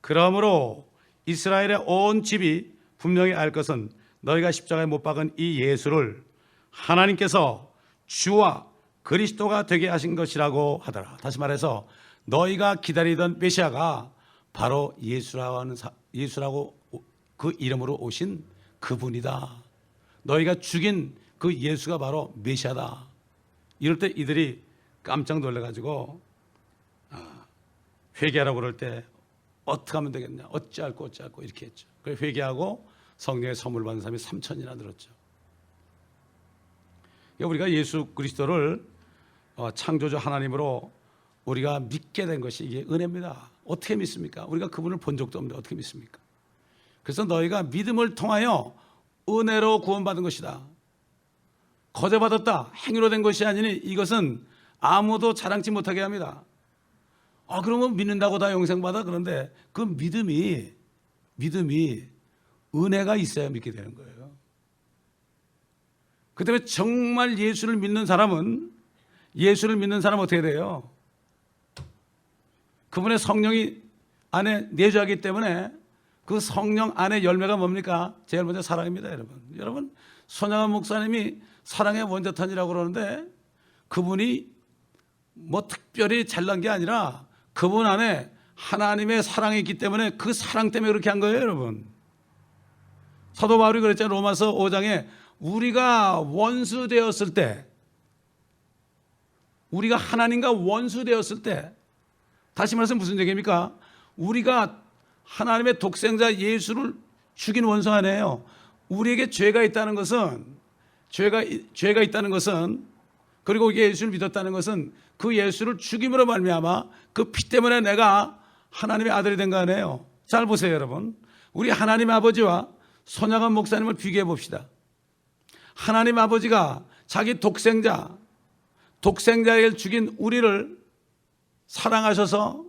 A: 그러므로 이스라엘의 온 집이 분명히 알 것은 너희가 십자가에 못 박은 이 예수를 하나님께서 주와 그리스도가 되게 하신 것이라고 하더라. 다시 말해서 너희가 기다리던 메시아가 바로 예수라고 그 이름으로 오신 그분이다. 너희가 죽인 그 예수가 바로 메시아다. 이럴 때 이들이 깜짝 놀라가지고 회개하라고 그럴 때 어떻게 하면 되겠냐, 어찌할꼬 이렇게 했죠. 그래서 회개하고 성령의 선물 받는 사람이 3,000이나 늘었죠. 우리가 예수 그리스도를 창조주 하나님으로 우리가 믿게 된 것이 이게 은혜입니다. 어떻게 믿습니까? 우리가 그분을 본 적도 없는데 어떻게 믿습니까? 그래서 너희가 믿음을 통하여 은혜로 구원받은 것이다. 거저받았다, 행위로 된 것이 아니니 이것은 아무도 자랑치 못하게 합니다. 그러면 믿는다고 다 영생받아? 그런데 그 믿음이 은혜가 있어야 믿게 되는 거예요. 그 때문에 정말 예수를 믿는 사람은 어떻게 돼요? 그분의 성령이 안에 내주하기 때문에 그 성령 안에 열매가 뭡니까? 제일 먼저 사랑입니다, 여러분. 여러분, 손양원 목사님이 사랑의 원자탄이라고 그러는데 그분이 뭐 특별히 잘난 게 아니라 그분 안에 하나님의 사랑이 있기 때문에 그 사랑 때문에 그렇게 한 거예요, 여러분. 사도 바울이 그랬잖아요. 로마서 5장에 우리가 원수 되었을 때, 우리가 하나님과 원수 되었을 때, 다시 말해서 무슨 얘기입니까? 우리가 하나님의 독생자 예수를 죽인 원수 아니에요. 우리에게 죄가 있다는 것은 그리고 예수를 믿었다는 것은 그 예수를 죽임으로 말미암아 그 피 때문에 내가 하나님의 아들이 된 거 아니에요. 잘 보세요, 여러분. 우리 하나님 아버지와 손양원 목사님을 비교해 봅시다. 하나님 아버지가 자기 독생자를 죽인 우리를 사랑하셔서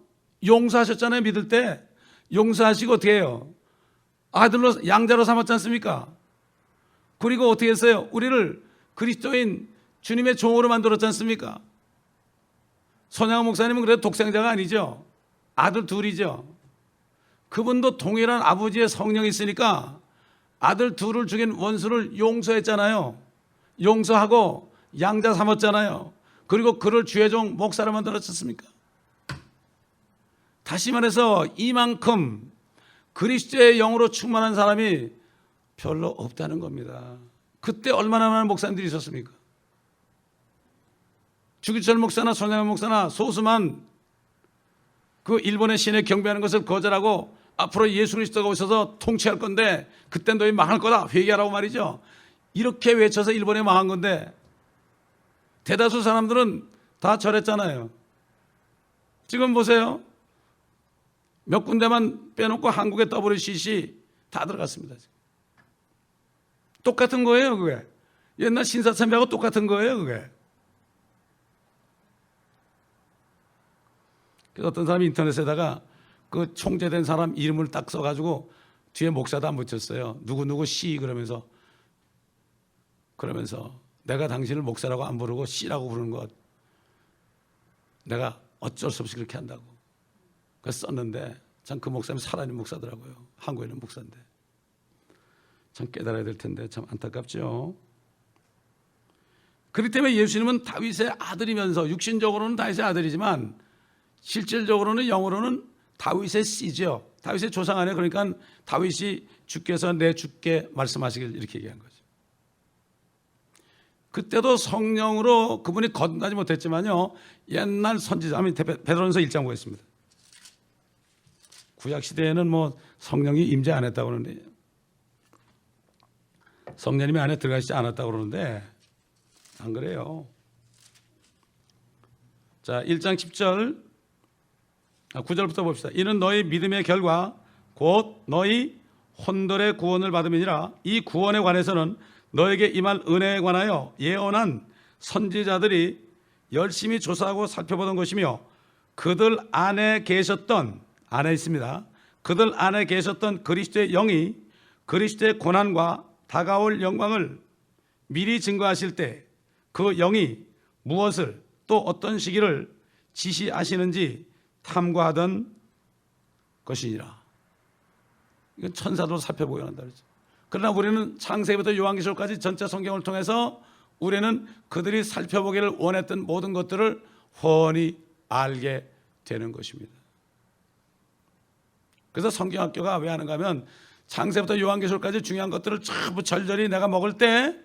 A: 용서하셨잖아요. 믿을 때 용서하시고 어떻게 해요? 아들로 양자로 삼았지 않습니까? 그리고 어떻게 했어요? 우리를 그리스도인 주님의 종으로 만들었지 않습니까? 손양원 목사님은 그래도 독생자가 아니죠. 아들 둘이죠. 그분도 동일한 아버지의 성령이 있으니까 아들 둘을 죽인 원수를 용서했잖아요. 용서하고 양자 삼았잖아요. 그리고 그를 주의 종 목사로 만들었습니까? 다시 말해서 이만큼 그리스도의 영으로 충만한 사람이 별로 없다는 겁니다. 그때 얼마나 많은 목사님들이 있었습니까? 주기철 목사나 손양원 목사나 소수만 그 일본의 신에 경배하는 것을 거절하고 앞으로 예수 그리스도가 오셔서 통치할 건데 그땐 너희 망할 거다 회개하라고 말이죠. 이렇게 외쳐서 일본에 망한 건데 대다수 사람들은 다 절했잖아요. 지금 보세요. 몇 군데만 빼놓고 한국의 WCC 다 들어갔습니다. 똑같은 거예요, 그게. 옛날 신사참배하고 똑같은 거예요, 그게. 그래서 어떤 사람이 인터넷에다가 그 총재된 사람 이름을 딱 써가지고 뒤에 목사도 안 붙였어요. 누구누구 씨 그러면서 내가 당신을 목사라고 안 부르고 씨라고 부르는 것 내가 어쩔 수 없이 그렇게 한다고. 그래서 썼는데 참 그 목사님이 살아있는 목사더라고요. 한국에 있는 목사인데. 참 깨달아야 될 텐데 참 안타깝죠. 그렇기 때문에 예수님은 다윗의 아들이면서 육신적으로는 다윗의 아들이지만 실질적으로는 영어로는 다윗의 씨죠. 다윗의 조상 안에 그러니까 다윗이 주께서 내 주께 말씀하시길 이렇게 얘기한 거죠. 그때도 성령으로 그분이 거듭나지 못했지만요. 옛날 선지자, 베드로전서 1장 보겠습니다. 구약 시대에는 뭐 성령이 임재 안 했다고 그러는데 성령님이 안에 들어가시지 않았다고 그러는데 안 그래요. 자, 1장 10절 9절부터 봅시다. 이는 너희 믿음의 결과 곧 너희 혼들의 구원을 받음이니라. 이 구원에 관해서는 너에게 임할 은혜에 관하여 예언한 선지자들이 열심히 조사하고 살펴보던 것이며 그들 안에 계셨던, 안에 있습니다, 그들 안에 계셨던 그리스도의 영이 그리스도의 고난과 다가올 영광을 미리 증거하실 때 그 영이 무엇을 또 어떤 시기를 지시하시는지 탐구하던 것이니라. 이건 천사도 살펴보게 한다 그랬죠. 그러나 우리는 창세기부터 요한계시록까지 전체 성경을 통해서 우리는 그들이 살펴보기를 원했던 모든 것들을 훤히 알게 되는 것입니다. 그래서 성경학교가 왜 하는가 하면 창세부터 요한계시록까지 중요한 것들을 전부 절절히 내가 먹을 때,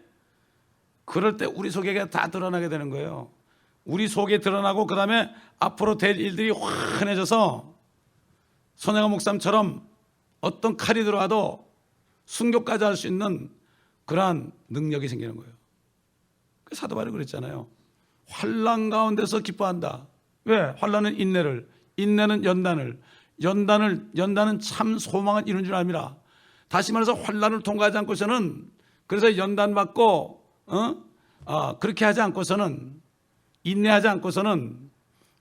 A: 그럴 때 우리 속에 다 드러나게 되는 거예요. 우리 속에 드러나고 그 다음에 앞으로 될 일들이 환해져서 손양아 목사님처럼 어떤 칼이 들어와도 순교까지 할 수 있는 그러한 능력이 생기는 거예요. 사도 바울이 그랬잖아요. 환난 가운데서 기뻐한다. 왜? 환난은 인내를, 인내는 연단을, 연단은 참 소망을 이룬 줄 압니다. 다시 말해서 환난을 통과하지 않고서는, 그래서 연단 받고 그렇게 하지 않고서는, 인내하지 않고서는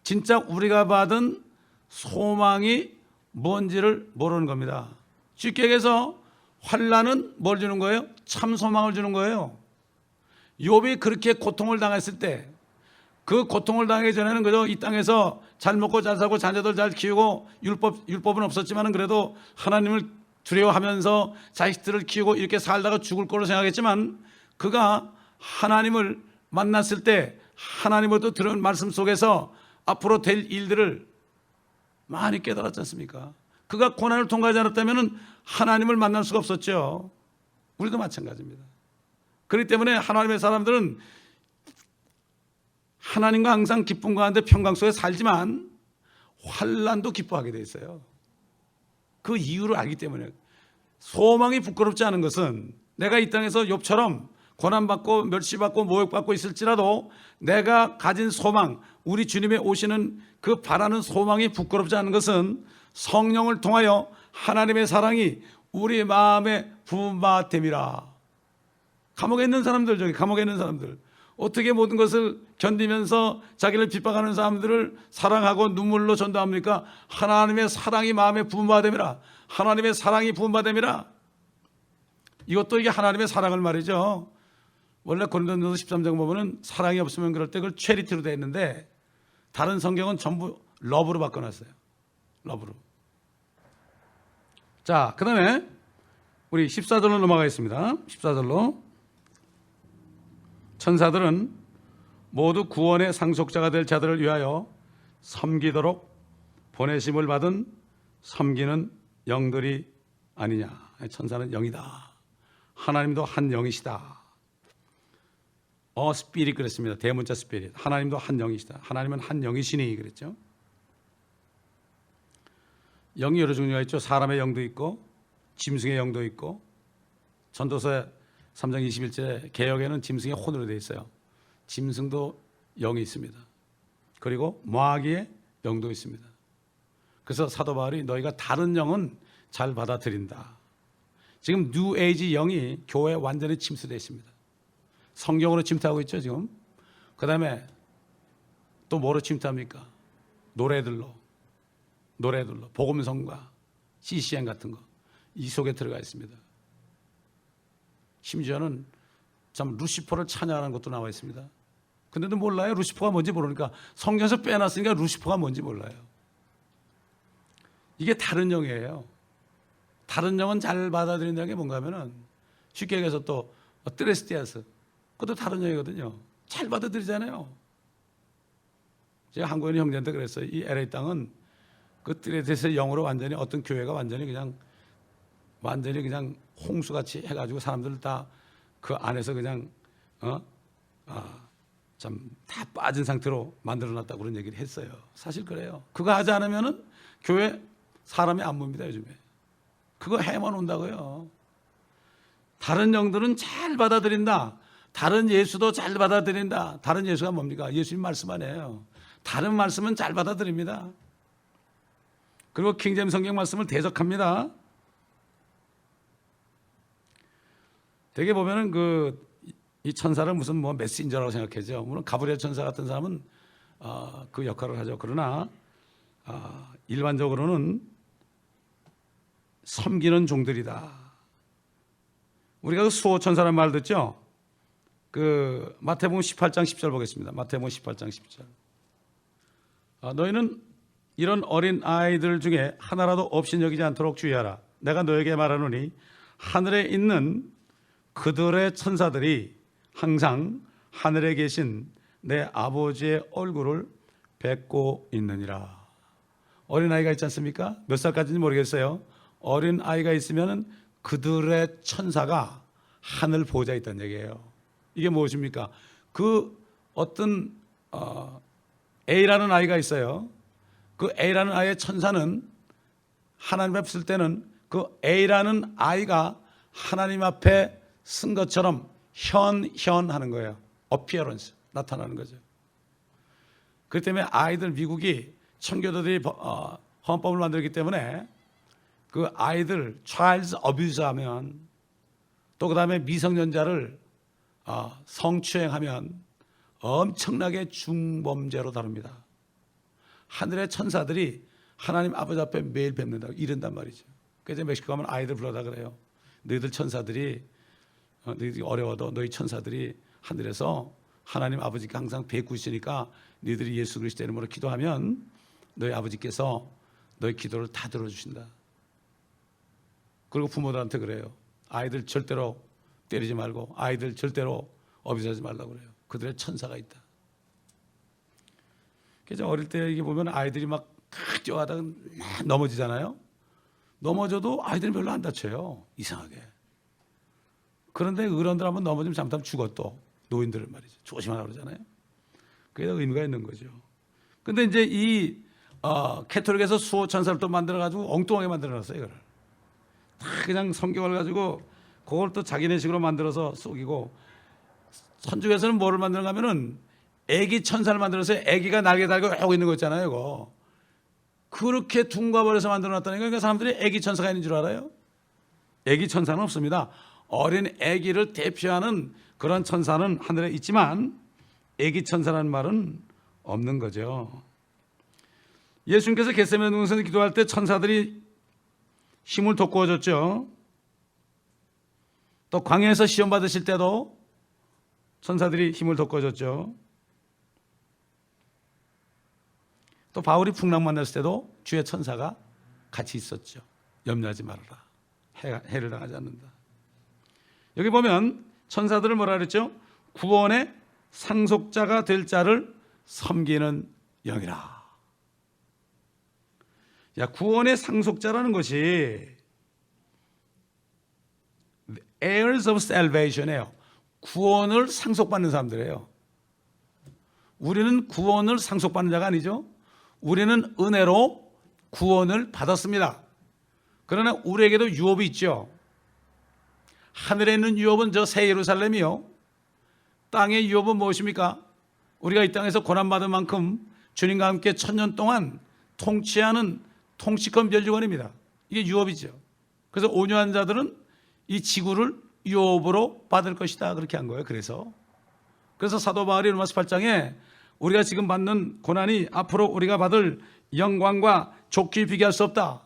A: 진짜 우리가 받은 소망이 뭔지를 모르는 겁니다. 쉽게 얘기해서 환난은 뭘 주는 거예요? 참 소망을 주는 거예요. 욥이 그렇게 고통을 당했을 때, 그 고통을 당하기 전에는 그저 이 땅에서 잘 먹고 잘 살고 자녀들 잘 키우고 율법은 없었지만 그래도 하나님을 두려워하면서 자식들을 키우고 이렇게 살다가 죽을 거로 생각했지만, 그가 하나님을 만났을 때 하나님으로부터 들은 말씀 속에서 앞으로 될 일들을 많이 깨달았지 않습니까? 그가 고난을 통과하지 않았다면 하나님을 만날 수가 없었죠. 우리도 마찬가지입니다. 그렇기 때문에 하나님의 사람들은 하나님과 항상 기쁨 가운데 평강 속에 살지만 환난도 기뻐하게 돼 있어요. 그 이유를 알기 때문에. 소망이 부끄럽지 않은 것은 내가 이 땅에서 욥처럼 고난받고 멸시받고 모욕받고 있을지라도 내가 가진 소망, 우리 주님의 오시는 그 바라는 소망이 부끄럽지 않은 것은 성령을 통하여 하나님의 사랑이 우리 마음에 부음받됨이라. 감옥에 있는 사람들, 저기 감옥에 있는 사람들, 어떻게 모든 것을 견디면서 자기를 핍박하는 사람들을 사랑하고 눈물로 전도합니까? 하나님의 사랑이 마음에 부음받음이라. 하나님의 사랑이 부음받음이라. 이것도 이게 하나님의 사랑을 말이죠. 원래 고린도전서 13장 보면은 사랑이 없으면 그럴 때 그걸 체리티로 되어 있는데, 다른 성경은 전부 러브로 바꿔놨어요. 러브로. 자, 그 다음에 우리 14절로 넘어가겠습니다. 14절로. 천사들은 모두 구원의 상속자가 될 자들을 위하여 섬기도록 보내심을 받은 섬기는 영들이 아니냐. 천사는 영이다. 하나님도 한 영이시다. 스피릿 그랬습니다. 대문자 스피릿. 하나님도 한 영이시다. 하나님은 한 영이시니 그랬죠. 영이 여러 종류가 있죠. 사람의 영도 있고 짐승의 영도 있고, 전도서 3장 21절에 개역에는 짐승의 혼으로 되어 있어요. 짐승도 영이 있습니다. 그리고 마귀의 영도 있습니다. 그래서 사도 바울이 너희가 다른 영은 잘 받아들인다. 지금 뉴 에이지 영이 교회에 완전히 침투되어 있습니다. 성경으로 침투하고 있죠 지금. 그 다음에 또 뭐로 침투합니까? 노래들로 복음성과 CCM 같은 거 이 속에 들어가 있습니다. 심지어는 참 루시퍼를 찬양하는 것도 나와 있습니다. 근데도 몰라요. 루시퍼가 뭔지 모르니까. 성경에서 빼놨으니까 루시퍼가 뭔지 몰라요. 이게 다른 영이에요. 다른 영은 잘 받아들인다는 게 뭔가 하면은, 쉽게 얘기해서 또 트레스티아스, 그것도 다른 영이거든요. 잘 받아들이잖아요. 제가 한국인 형제한테 그랬어요. 이 LA 땅은 그 트레스티아스의 영으로 완전히 어떤 교회가 완전히 그냥 홍수같이 해가지고 사람들 다 그 안에서 그냥 참 다 빠진 상태로 만들어놨다고 그런 얘기를 했어요. 사실 그래요. 그거 하지 않으면은 교회 사람이 안 봅니다 요즘에. 그거 해만 온다고요. 다른 영들은 잘 받아들인다. 다른 예수도 잘 받아들인다. 다른 예수가 뭡니까? 예수님 말씀 아니에요. 다른 말씀은 잘 받아들입니다. 그리고 킹제임스 성경 말씀을 대적합니다. 되게 보면은 이 천사를 무슨 뭐 메신저라고 생각하죠. 물론 가브리엘 천사 같은 사람은 그 역할을 하죠. 그러나 일반적으로는 섬기는 종들이다. 우리가 그 수호천사라는 말 듣죠? 그 마태복음 18장 10절 보겠습니다. 마태복음 18장 10절. 너희는 이런 어린 아이들 중에 하나라도 없인 여기지 않도록 주의하라. 내가 너에게 말하노니 하늘에 있는 그들의 천사들이 항상 하늘에 계신 내 아버지의 얼굴을 뵙고 있느니라. 어린아이가 있지 않습니까? 몇 살까지인지 모르겠어요. 어린아이가 있으면 그들의 천사가 하늘 보호자에 있다는 얘기예요. 이게 무엇입니까? 그 어떤 A라는 아이가 있어요. 그 A라는 아이의 천사는 하나님 앞에 쓸 때는 그 A라는 아이가 하나님 앞에 쓴 것처럼 현하는 거예요. appearance, 나타나는 거죠. 그렇기 때문에 아이들, 미국이 청교도들이 헌법을 만들기 때문에 그 아이들 child abuse 하면, 또 그 다음에 미성년자를 성추행하면 엄청나게 중범죄로 다룹니다. 하늘의 천사들이 하나님 아버지 앞에 매일 뵙는다고 이른단 말이죠. 그래서 멕시코 가면 아이들 불러다 그래요. 너희들 천사들이, 너희들이 어려워도 너희 천사들이 하늘에서 하나님 아버지가 항상 뵙고 있으니까 너희들이 예수 그리스도의 이름으로 기도하면 너희 아버지께서 너희 기도를 다 들어주신다. 그리고 부모들한테 그래요. 아이들 절대로 때리지 말고 아이들 절대로 어비스하지 말라고 그래요. 그들의 천사가 있다. 그래서 어릴 때 이게 보면 아이들이 막 뛰어가다가 넘어지잖아요. 넘어져도 아이들은 별로 안 다쳐요. 이상하게. 그런데 어른들 한번 넘어지면 잘못하면 죽어. 또 노인들은 말이죠. 조심하라고 그러잖아요. 그게 의미가 있는 거죠. 근데 이제 이 캐톨릭에서 수호천사를 또 만들어가지고 엉뚱하게 만들어놨어요. 이거를 다 그냥 성경을 가지고 그걸 또 자기네 식으로 만들어서 속이고, 천주교에서는 뭐를 만드는가 하면은 애기 천사를 만들어서 애기가 날개 달고 하고 있는 거 있잖아요. 이거 그렇게 둥가버려서 만들어놨다는 거니까 사람들이 애기 천사가 있는 줄 알아요? 애기 천사는 없습니다. 어린 애기를 대표하는 그런 천사는 하늘에 있지만 애기 천사라는 말은 없는 거죠. 예수님께서 겟세마네 동산에서 기도할 때 천사들이 힘을 돋구어 줬죠. 또 광야에서 시험 받으실 때도 천사들이 힘을 돋구어 줬죠. 또 바울이 풍랑 만났을 때도 주의 천사가 같이 있었죠. 염려하지 말아라. 해를 당하지 않는다. 여기 보면 천사들을 뭐라 그랬죠? 구원의 상속자가 될 자를 섬기는 영이라. 야, 구원의 상속자라는 것이 heirs of salvation이에요. 구원을 상속받는 사람들이에요. 우리는 구원을 상속받는 자가 아니죠. 우리는 은혜로 구원을 받았습니다. 그러나 우리에게도 유업이 있죠. 하늘에 있는 유업은 저 새 예루살렘이요. 땅의 유업은 무엇입니까? 우리가 이 땅에서 고난받은 만큼 주님과 함께 1000년 동안 통치하는 통치권 멸류관입니다. 이게 유업이죠. 그래서 온유한 자들은 이 지구를 유업으로 받을 것이다. 그렇게 한 거예요. 그래서 사도 바울이 로마서 8장에 우리가 지금 받는 고난이 앞으로 우리가 받을 영광과 좋게 비교할 수 없다.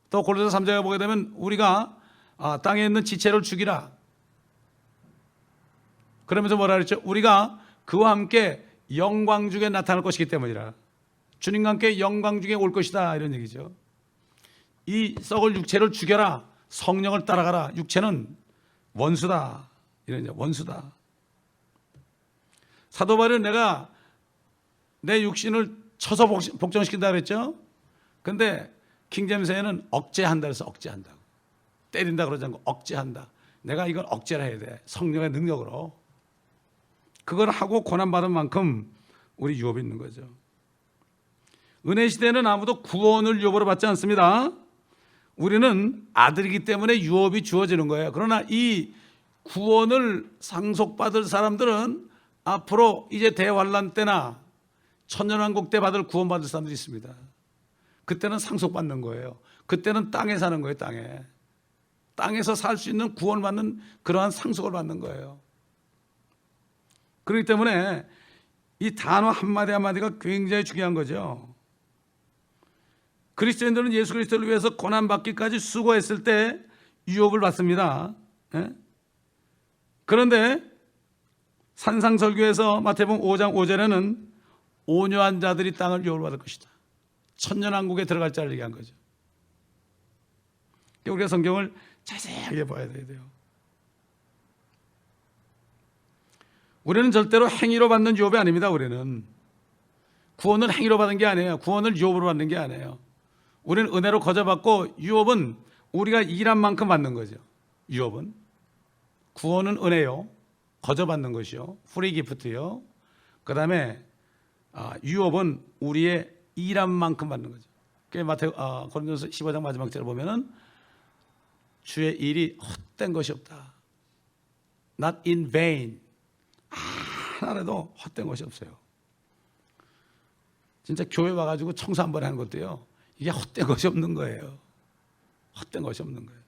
A: 또 골로새 3장에 보게 되면 우리가 땅에 있는 지체를 죽이라. 그러면서 뭐라 그랬죠? 우리가 그와 함께 영광 중에 나타날 것이기 때문이라. 주님과 함께 영광 중에 올 것이다. 이런 얘기죠. 이 썩을 육체를 죽여라. 성령을 따라가라. 육체는 원수다. 이런 얘기죠. 원수다. 사도 바울은 내가 내 육신을 쳐서 복종시킨다 그랬죠. 근데 킹제임스에는 억제한다 그래서 억제한다고. 때린다 그러지 않고 억제한다. 내가 이걸 억제를 해야 돼. 성령의 능력으로. 그걸 하고 고난받은 만큼 우리 유업이 있는 거죠. 은혜 시대는 아무도 구원을 유업으로 받지 않습니다. 우리는 아들이기 때문에 유업이 주어지는 거예요. 그러나 이 구원을 상속받을 사람들은 앞으로 이제 대환란 때나 천년왕국 때 받을 구원받을 사람들이 있습니다. 그때는 상속받는 거예요. 그때는 땅에 사는 거예요. 땅에. 땅에서 살 수 있는 구원받는 그러한 상속을 받는 거예요. 그렇기 때문에 이 단어 한마디 한마디가 굉장히 중요한 거죠. 그리스도인들은 예수 그리스도를 위해서 고난받기까지 수고했을 때 유업을 받습니다. 그런데 산상설교에서 마태복음 5장 5절에는 온유한 자들이 땅을 유업을 받을 것이다. 천년왕국에 들어갈 자를 얘기한 거죠. 우리가 성경을 자세하게 봐야 돼요. 우리는 절대로 행위로 받는 유업이 아닙니다. 우리는 구원을 행위로 받은 게 아니에요. 구원을 유업으로 받는 게 아니에요. 우리는 은혜로 거저받고 유업은 우리가 일한 만큼 받는 거죠. 유업은 구원은 은혜요, 거저받는 것이요, 프리 기프트요. 그 다음에 유업은 우리의 일한 만큼 받는 거죠. 고린도서 15장 마지막 절을 보면은 주의 일이 헛된 것이 없다. Not in vain. 하나라도 헛된 것이 없어요. 진짜 교회 와가지고 청소 한 번 하는 것도요, 이게 헛된 것이 없는 거예요. 헛된 것이 없는 거예요.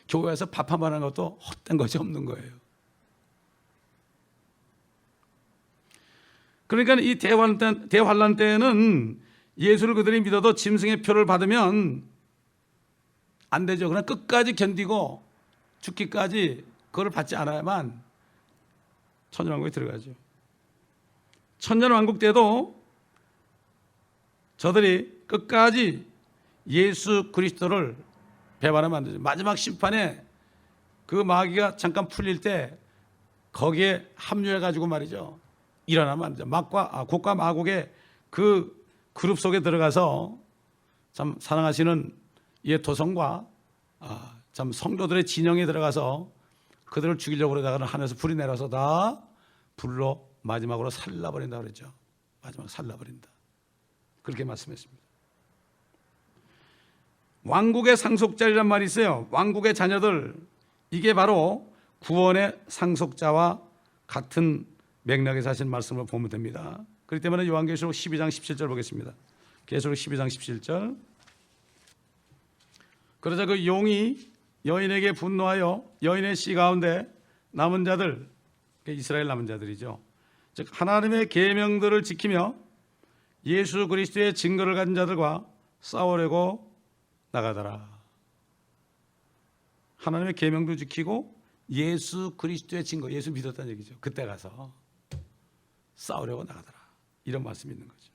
A: 교회에서 밥 한 번 하는 것도 헛된 것이 없는 거예요. 그러니까 이 대환란 때에는 예수를 그들이 믿어도 짐승의 표를 받으면 안 되죠. 그러나 끝까지 견디고 죽기까지 그걸 받지 않아야만 천년왕국에 들어가죠. 천년왕국 때도 저들이 끝까지 예수 그리스도를 배반하면 안 되죠. 마지막 심판에 그 마귀가 잠깐 풀릴 때 거기에 합류해가지고 말이죠, 일어나면 안 되죠. 곡과 마곡의 그 그룹 속에 들어가서 참 사랑하시는 도성과 참 성도들의 진영에 들어가서 그들을 죽이려고 그러다가는 하늘에서 불이 내려서 다 불로 마지막으로 살라버린다 그랬죠. 마지막 살라버린다. 그렇게 말씀했습니다. 왕국의 상속자리란 말이 있어요. 왕국의 자녀들, 이게 바로 구원의 상속자와 같은 맥락에서 하신 말씀을 보면 됩니다. 그렇기 때문에 요한계시록 12장 17절 보겠습니다. 계시록 12장 17절. 그러자 그 용이 여인에게 분노하여 여인의 씨 가운데 남은 자들, 이스라엘 남은 자들이죠, 즉 하나님의 계명들을 지키며 예수 그리스도의 증거를 가진 자들과 싸우려고 나가더라. 하나님의 계명도 지키고 예수 그리스도의 증거, 예수 믿었다는 얘기죠. 그때 가서 싸우려고 나가더라, 이런 말씀이 있는 거죠.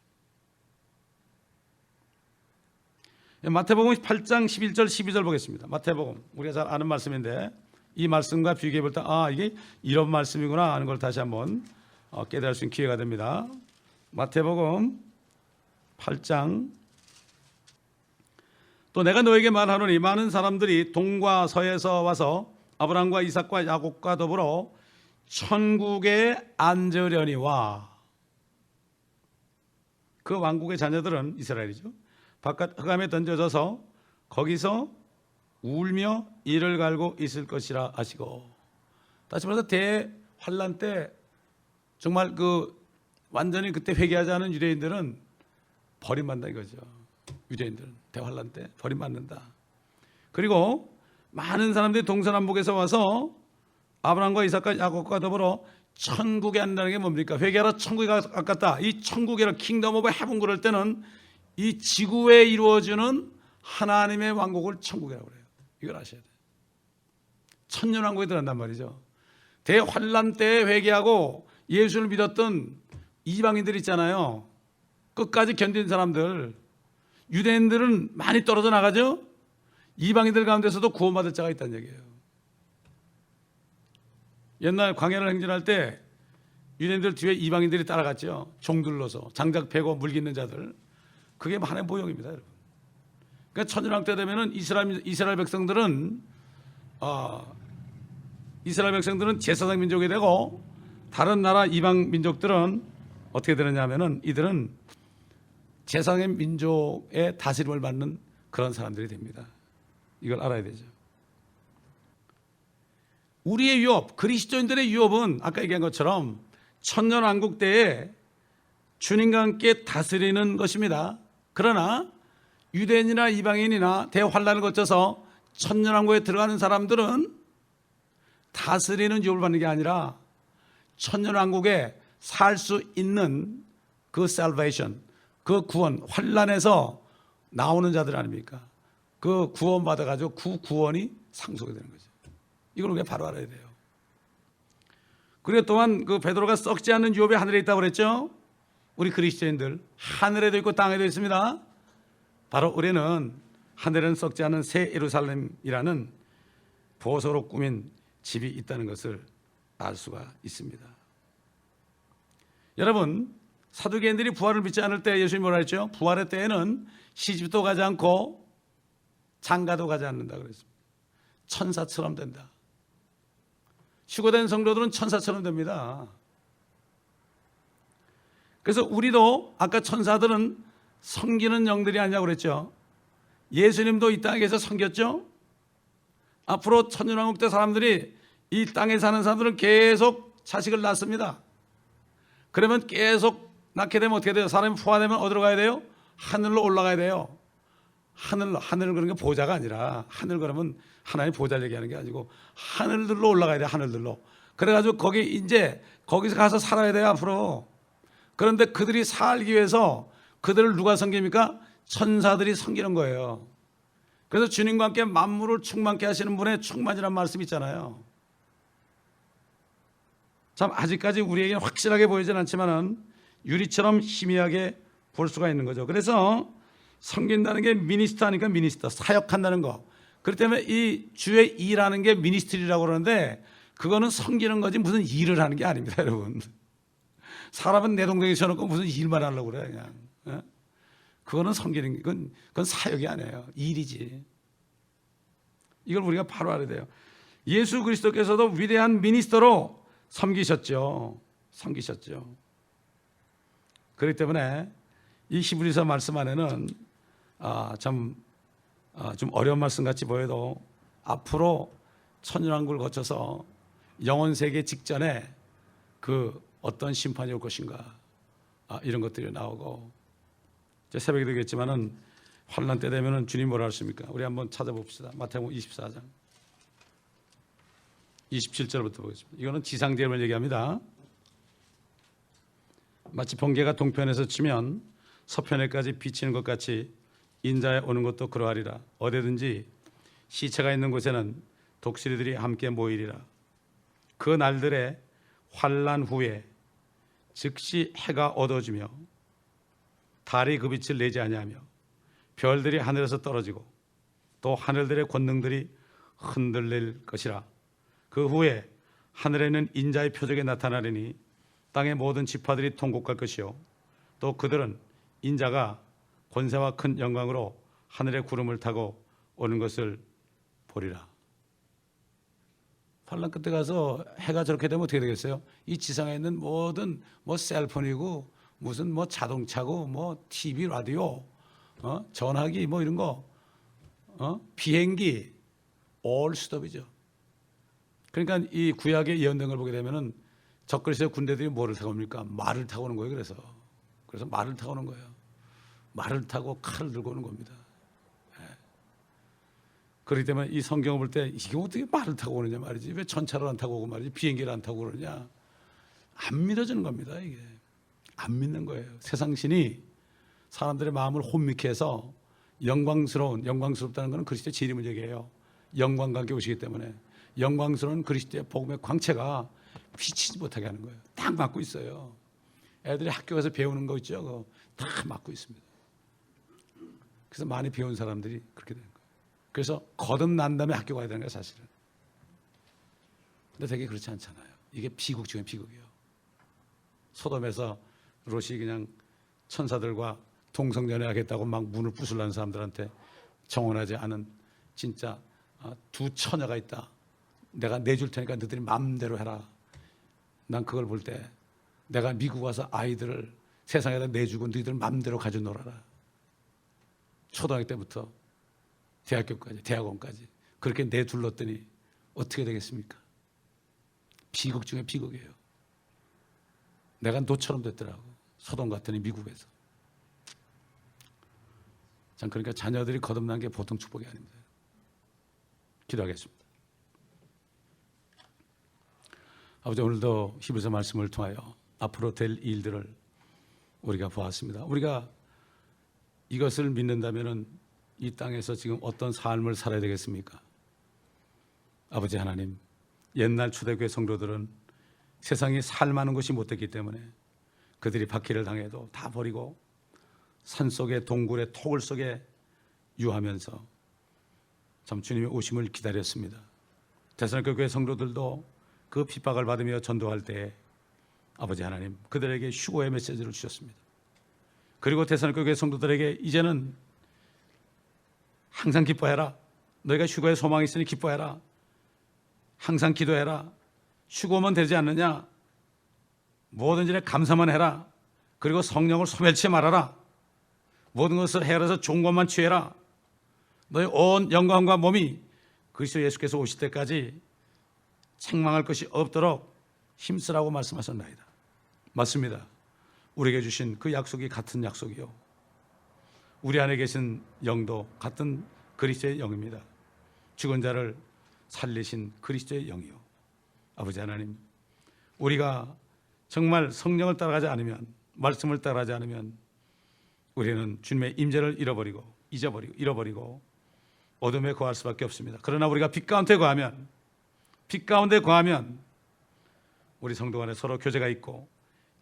A: 마태복음 8장 11절 12절 보겠습니다. 마태복음, 우리가 잘 아는 말씀인데 이 말씀과 비교해 볼 때 이게 이런 말씀이구나 하는 걸 다시 한번 깨달을 수 있는 기회가 됩니다. 마태복음 8장. 또 내가 너에게 말하노니 많은 사람들이 동과 서에서 와서 아브라함과 이삭과 야곱과 더불어 천국에 앉으려니와. 그 왕국의 자녀들은 이스라엘이죠. 바깥 흑암에 던져져서 거기서 울며 이를 갈고 있을 것이라 하시고. 다시 말해서 대환란 때 정말 완전히 그때 회개하지 않은 유대인들은 버림받는다 이거죠. 유대인들은 대환란 때 버림받는다. 그리고 많은 사람들이 동서남북에서 와서 아브라함과 이삭과 야곱과 더불어 천국에 앉는다는 게 뭡니까? 회개하라, 천국에 가깝다. 이 천국이라 킹덤 오브 헤븐 그럴 때는 이 지구에 이루어지는 하나님의 왕국을 천국이라고 그래요. 이걸 아셔야 돼요. 천년왕국에 들어간단 말이죠. 대환란 때 회개하고 예수를 믿었던 이방인들 있잖아요. 끝까지 견딘 사람들. 유대인들은 많이 떨어져 나가죠. 이방인들 가운데서도 구원받을 자가 있다는 얘기예요. 옛날 광야를 행진할 때 유대인들 뒤에 이방인들이 따라갔죠. 종들로서 장작 패고 물깃는 자들. 그게 하나의 모형입니다, 여러분. 그러니까 천년왕국 때 되면은 이스라엘 백성들은 제사장 민족이 되고 다른 나라 이방 민족들은 어떻게 되느냐면은 이들은 제사장의 민족의 다스림을 받는 그런 사람들이 됩니다. 이걸 알아야 되죠. 우리의 유업, 그리스도인들의 유업은 아까 얘기한 것처럼 천년왕국 때에 주님과 함께 다스리는 것입니다. 그러나 유대인이나 이방인이나 대환란을 거쳐서 천년왕국에 들어가는 사람들은 다스리는 유업을 받는 게 아니라 천년왕국에 살 수 있는 그 salvation, 그 구원, 환난에서 나오는 자들 아닙니까? 그 구원 받아가지고 그 구원이 상속이 되는 거죠. 이걸 우리가 바로 알아야 돼요. 그리고 또한 그 베드로가 썩지 않는 유업이 하늘에 있다고 그랬죠. 우리 그리스도인들 하늘에도 있고 땅에도 있습니다. 바로 우리는 하늘은 썩지 않은 새 예루살렘이라는 보석으로 꾸민 집이 있다는 것을 알 수가 있습니다. 여러분, 사두개인들이 부활을 믿지 않을 때 예수님이 뭐라 했죠? 부활의 때에는 시집도 가지 않고 장가도 가지 않는다 그랬습니다. 천사처럼 된다. 휴거된 성도들은 천사처럼 됩니다. 그래서 우리도 아까 천사들은 섬기는 영들이 아니냐고 그랬죠. 예수님도 이 땅에서 섬겼죠. 앞으로 천년왕국 때 사람들이 이 땅에 사는 사람들은 계속 자식을 낳습니다. 그러면 계속 낳게 되면 어떻게 돼요? 사람이 부활되면 어디로 가야 돼요? 하늘로 올라가야 돼요. 하늘 그런 게 보좌가 아니라, 하늘 그러면 하나님 보좌를 얘기하는 게 아니고 하늘들로 올라가야 돼요. 하늘들로. 그래가지고 거기서 가서 살아야 돼요. 앞으로. 그런데 그들이 살기 위해서 그들을 누가 섬깁니까? 천사들이 섬기는 거예요. 그래서 주님과 함께 만물을 충만케 하시는 분의 충만이라는 말씀이 있잖아요. 참 아직까지 우리에게는 확실하게 보이진 않지만은 유리처럼 희미하게 볼 수가 있는 거죠. 그래서 섬긴다는 게 미니스터 하니까 미니스터, 사역한다는 거. 그렇기 때문에 이 주의 일하는 게 미니스트리라고 그러는데 그거는 섬기는 거지 무슨 일을 하는 게 아닙니다, 여러분. 사람은 내 동생이 쳐놓고 무슨 일만 하려고 그래, 그냥. 예? 그거는 섬기는 게, 그건 사역이 아니에요. 일이지. 이걸 우리가 바로 알아야 돼요. 예수 그리스도께서도 위대한 미니스터로 섬기셨죠. 그렇기 때문에 이 히브리서 말씀 안에는 좀 어려운 말씀 같이 보여도 앞으로 천년왕국을 거쳐서 영원 세계 직전에 그 어떤 심판이 올 것인가, 이런 것들이 나오고, 이제 새벽이 되겠지만은 환난 때 되면은 주님 뭐라 하십니까? 우리 한번 찾아봅시다. 마태복음 24장 27절부터 보겠습니다. 이거는 지상재림을 얘기합니다. 마치 번개가 동편에서 치면 서편에까지 비치는 것 같이 인자에 오는 것도 그러하리라. 어디든지 시체가 있는 곳에는 독수리들이 함께 모이리라. 그 날들의 환난 후에 즉시 해가 어두워지며 달이 그 빛을 내지 아니하며 별들이 하늘에서 떨어지고 또 하늘들의 권능들이 흔들릴 것이라. 그 후에 하늘에는 인자의 표적이 나타나리니 땅의 모든 지파들이 통곡할 것이요 또 그들은 인자가 권세와 큰 영광으로 하늘의 구름을 타고 오는 것을 보리라. 환난 끝에 가서 해가 저렇게 되면 어떻게 되겠어요? 이 지상에 있는 모든 셀폰이고 무슨 자동차고 TV, 라디오, 전화기 이런 거, 비행기, all stop이죠. 그러니까 이 구약의 예언된 걸 보게 되면은 적그리스도의 군대들이 뭐를 타고 옵니까? 말을 타고 오는 거예요. 그래서 말을 타고 오는 거예요. 말을 타고 칼을 들고 오는 겁니다. 그렇기 때문에 이 성경을 볼 때 이게 어떻게 말을 타고 오느냐 말이지, 왜 전차를 안 타고 오고 말이지, 비행기를 안 타고 그러냐, 안 믿어지는 겁니다. 이게 안 믿는 거예요. 세상신이 사람들의 마음을 혼미케 해서 영광스럽다는 것은 그리스도의 재림을 얘기해요. 영광과 함께 오시기 때문에 영광스러운 그리스도의 복음의 광채가 비치지 못하게 하는 거예요. 딱 막고 있어요. 애들이 학교 가서 배우는 거 있죠, 그거 다 막고 있습니다. 그래서 많이 배운 사람들이 그렇게 되는 거예요. 그래서 거듭난 다음에 학교 가야 되는 거예요, 사실은. 근데 되게 그렇지 않잖아요. 이게 비극 중에 비극이에요. 소돔에서 롯이 그냥 천사들과 동성연애하겠다고 막 문을 부술라는 사람들한테 정언하지 않은 진짜 두 처녀가 있다. 내가 내줄 테니까 너희들이 마음대로 해라. 난 그걸 볼 때 내가 미국 와서 아이들을 세상에다 내주고 너희들 마음대로 가져 놀아라. 초등학교 때부터 대학교까지, 대학원까지 그렇게 내둘렀더니 어떻게 되겠습니까? 비극 중에 비극이에요. 내가 노처럼 됐더라고. 소돔 같으니 미국에서. 참, 그러니까 자녀들이 거듭난 게 보통 축복이 아닙니다. 기도하겠습니다. 아버지, 오늘도 히브리서 말씀을 통하여 앞으로 될 일들을 우리가 보았습니다. 우리가 이것을 믿는다면 이 땅에서 지금 어떤 삶을 살아야 되겠습니까? 아버지 하나님, 옛날 초대교회 성도들은 세상에 살만한 것이 못됐기 때문에 그들이 박해를 당해도 다 버리고 산속의 동굴의 토굴 속에 유하면서 참 주님의 오심을 기다렸습니다. 데살로니가 교회 성도들도 그 핍박을 받으며 전도할 때에 아버지 하나님, 그들에게 휴고의 메시지를 주셨습니다. 그리고 데살로니가 교회 성도들에게 이제는 항상 기뻐해라. 너희가 휴거의 소망이 있으니 기뻐해라. 항상 기도해라. 휴거면 되지 않느냐. 뭐든지 감사만 해라. 그리고 성령을 소멸치 말아라. 모든 것을 헤아려서 좋은 것만 취해라. 너희 온 영광과 몸이 그리스도 예수께서 오실 때까지 책망할 것이 없도록 힘쓰라고 말씀하셨나이다. 맞습니다. 우리에게 주신 그 약속이 같은 약속이요, 우리 안에 계신 영도 같은 그리스도의 영입니다. 죽은 자를 살리신 그리스도의 영이요. 아버지 하나님, 우리가 정말 성령을 따라가지 않으면, 말씀을 따라가지 않으면 우리는 주님의 임재를 잃어버리고 어둠에 거할 수밖에 없습니다. 그러나 우리가 빛 가운데 거하면 우리 성도 간에 서로 교제가 있고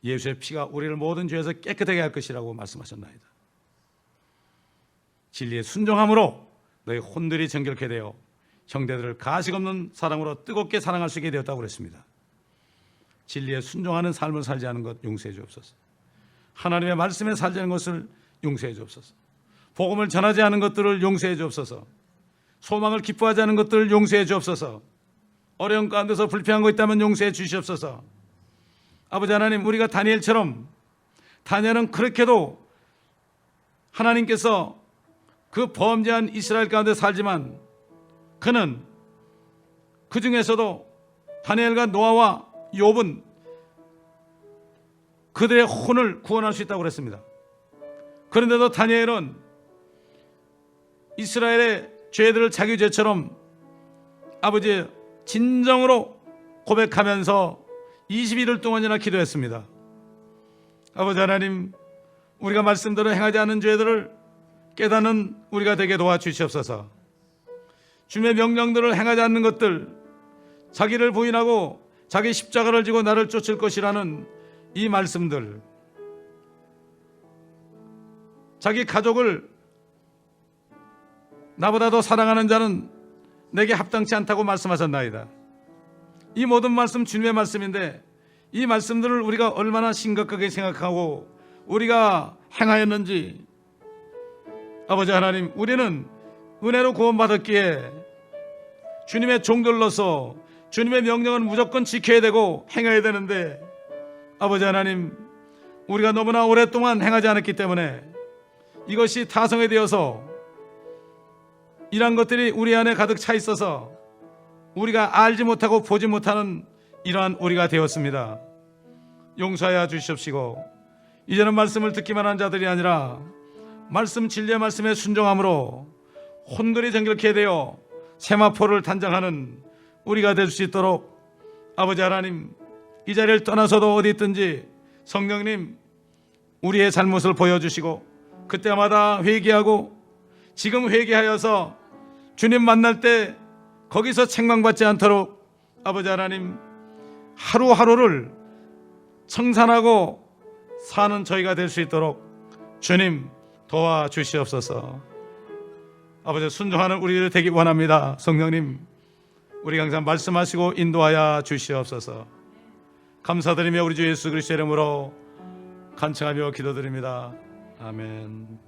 A: 예수의 피가 우리를 모든 죄에서 깨끗하게 할 것이라고 말씀하셨나이다. 진리에 순종함으로 너희 혼들이 정결케 되어 형제들을 가식없는 사랑으로 뜨겁게 사랑할 수 있게 되었다고 그랬습니다. 진리에 순종하는 삶을 살지 않은 것 용서해 주옵소서. 하나님의 말씀에 살지 않은 것을 용서해 주옵소서. 복음을 전하지 않은 것들을 용서해 주옵소서. 소망을 기뻐하지 않은 것들을 용서해 주옵소서. 어려운 가운데서 불평한 거 있다면 용서해 주시옵소서. 아버지 하나님, 우리가 다니엘처럼, 다니엘은 그렇게도 하나님께서 그 범죄한 이스라엘 가운데 살지만 그는 그 중에서도 다니엘과 노아와 욥은 그들의 혼을 구원할 수 있다고 그랬습니다. 그런데도 다니엘은 이스라엘의 죄들을 자기 죄처럼 아버지의 진정으로 고백하면서 21일 동안이나 기도했습니다. 아버지 하나님, 우리가 말씀대로 행하지 않은 죄들을 깨닫는 우리가 되게 도와주시옵소서. 주님의 명령들을 행하지 않는 것들, 자기를 부인하고 자기 십자가를 지고 나를 쫓을 것이라는 이 말씀들, 자기 가족을 나보다 더 사랑하는 자는 내게 합당치 않다고 말씀하셨나이다. 이 모든 말씀 주님의 말씀인데 이 말씀들을 우리가 얼마나 심각하게 생각하고 우리가 행하였는지, 아버지 하나님, 우리는 은혜로 구원받았기에 주님의 종들로서 주님의 명령은 무조건 지켜야 되고 행해야 되는데, 아버지 하나님, 우리가 너무나 오랫동안 행하지 않았기 때문에 이것이 타성이 되어서 이러한 것들이 우리 안에 가득 차 있어서 우리가 알지 못하고 보지 못하는 이러한 우리가 되었습니다. 용서하여 주시옵시고, 이제는 말씀을 듣기만 한 자들이 아니라 말씀, 진리의 말씀에 순종함으로 혼들이 정결케 되어 세마포를 단장하는 우리가 될 수 있도록 아버지 하나님, 이 자리를 떠나서도 어디 있든지 성령님 우리의 잘못을 보여주시고 그때마다 회개하고 지금 회개하여서 주님 만날 때 거기서 책망받지 않도록 아버지 하나님, 하루하루를 청산하고 사는 저희가 될 수 있도록 주님 도와주시옵소서. 아버지, 순종하는 우리들 되기 원합니다. 성령님, 우리 항상 말씀하시고 인도하여 주시옵소서. 감사드리며 우리 주 예수 그리스도의 이름으로 간청하며 기도드립니다. 아멘.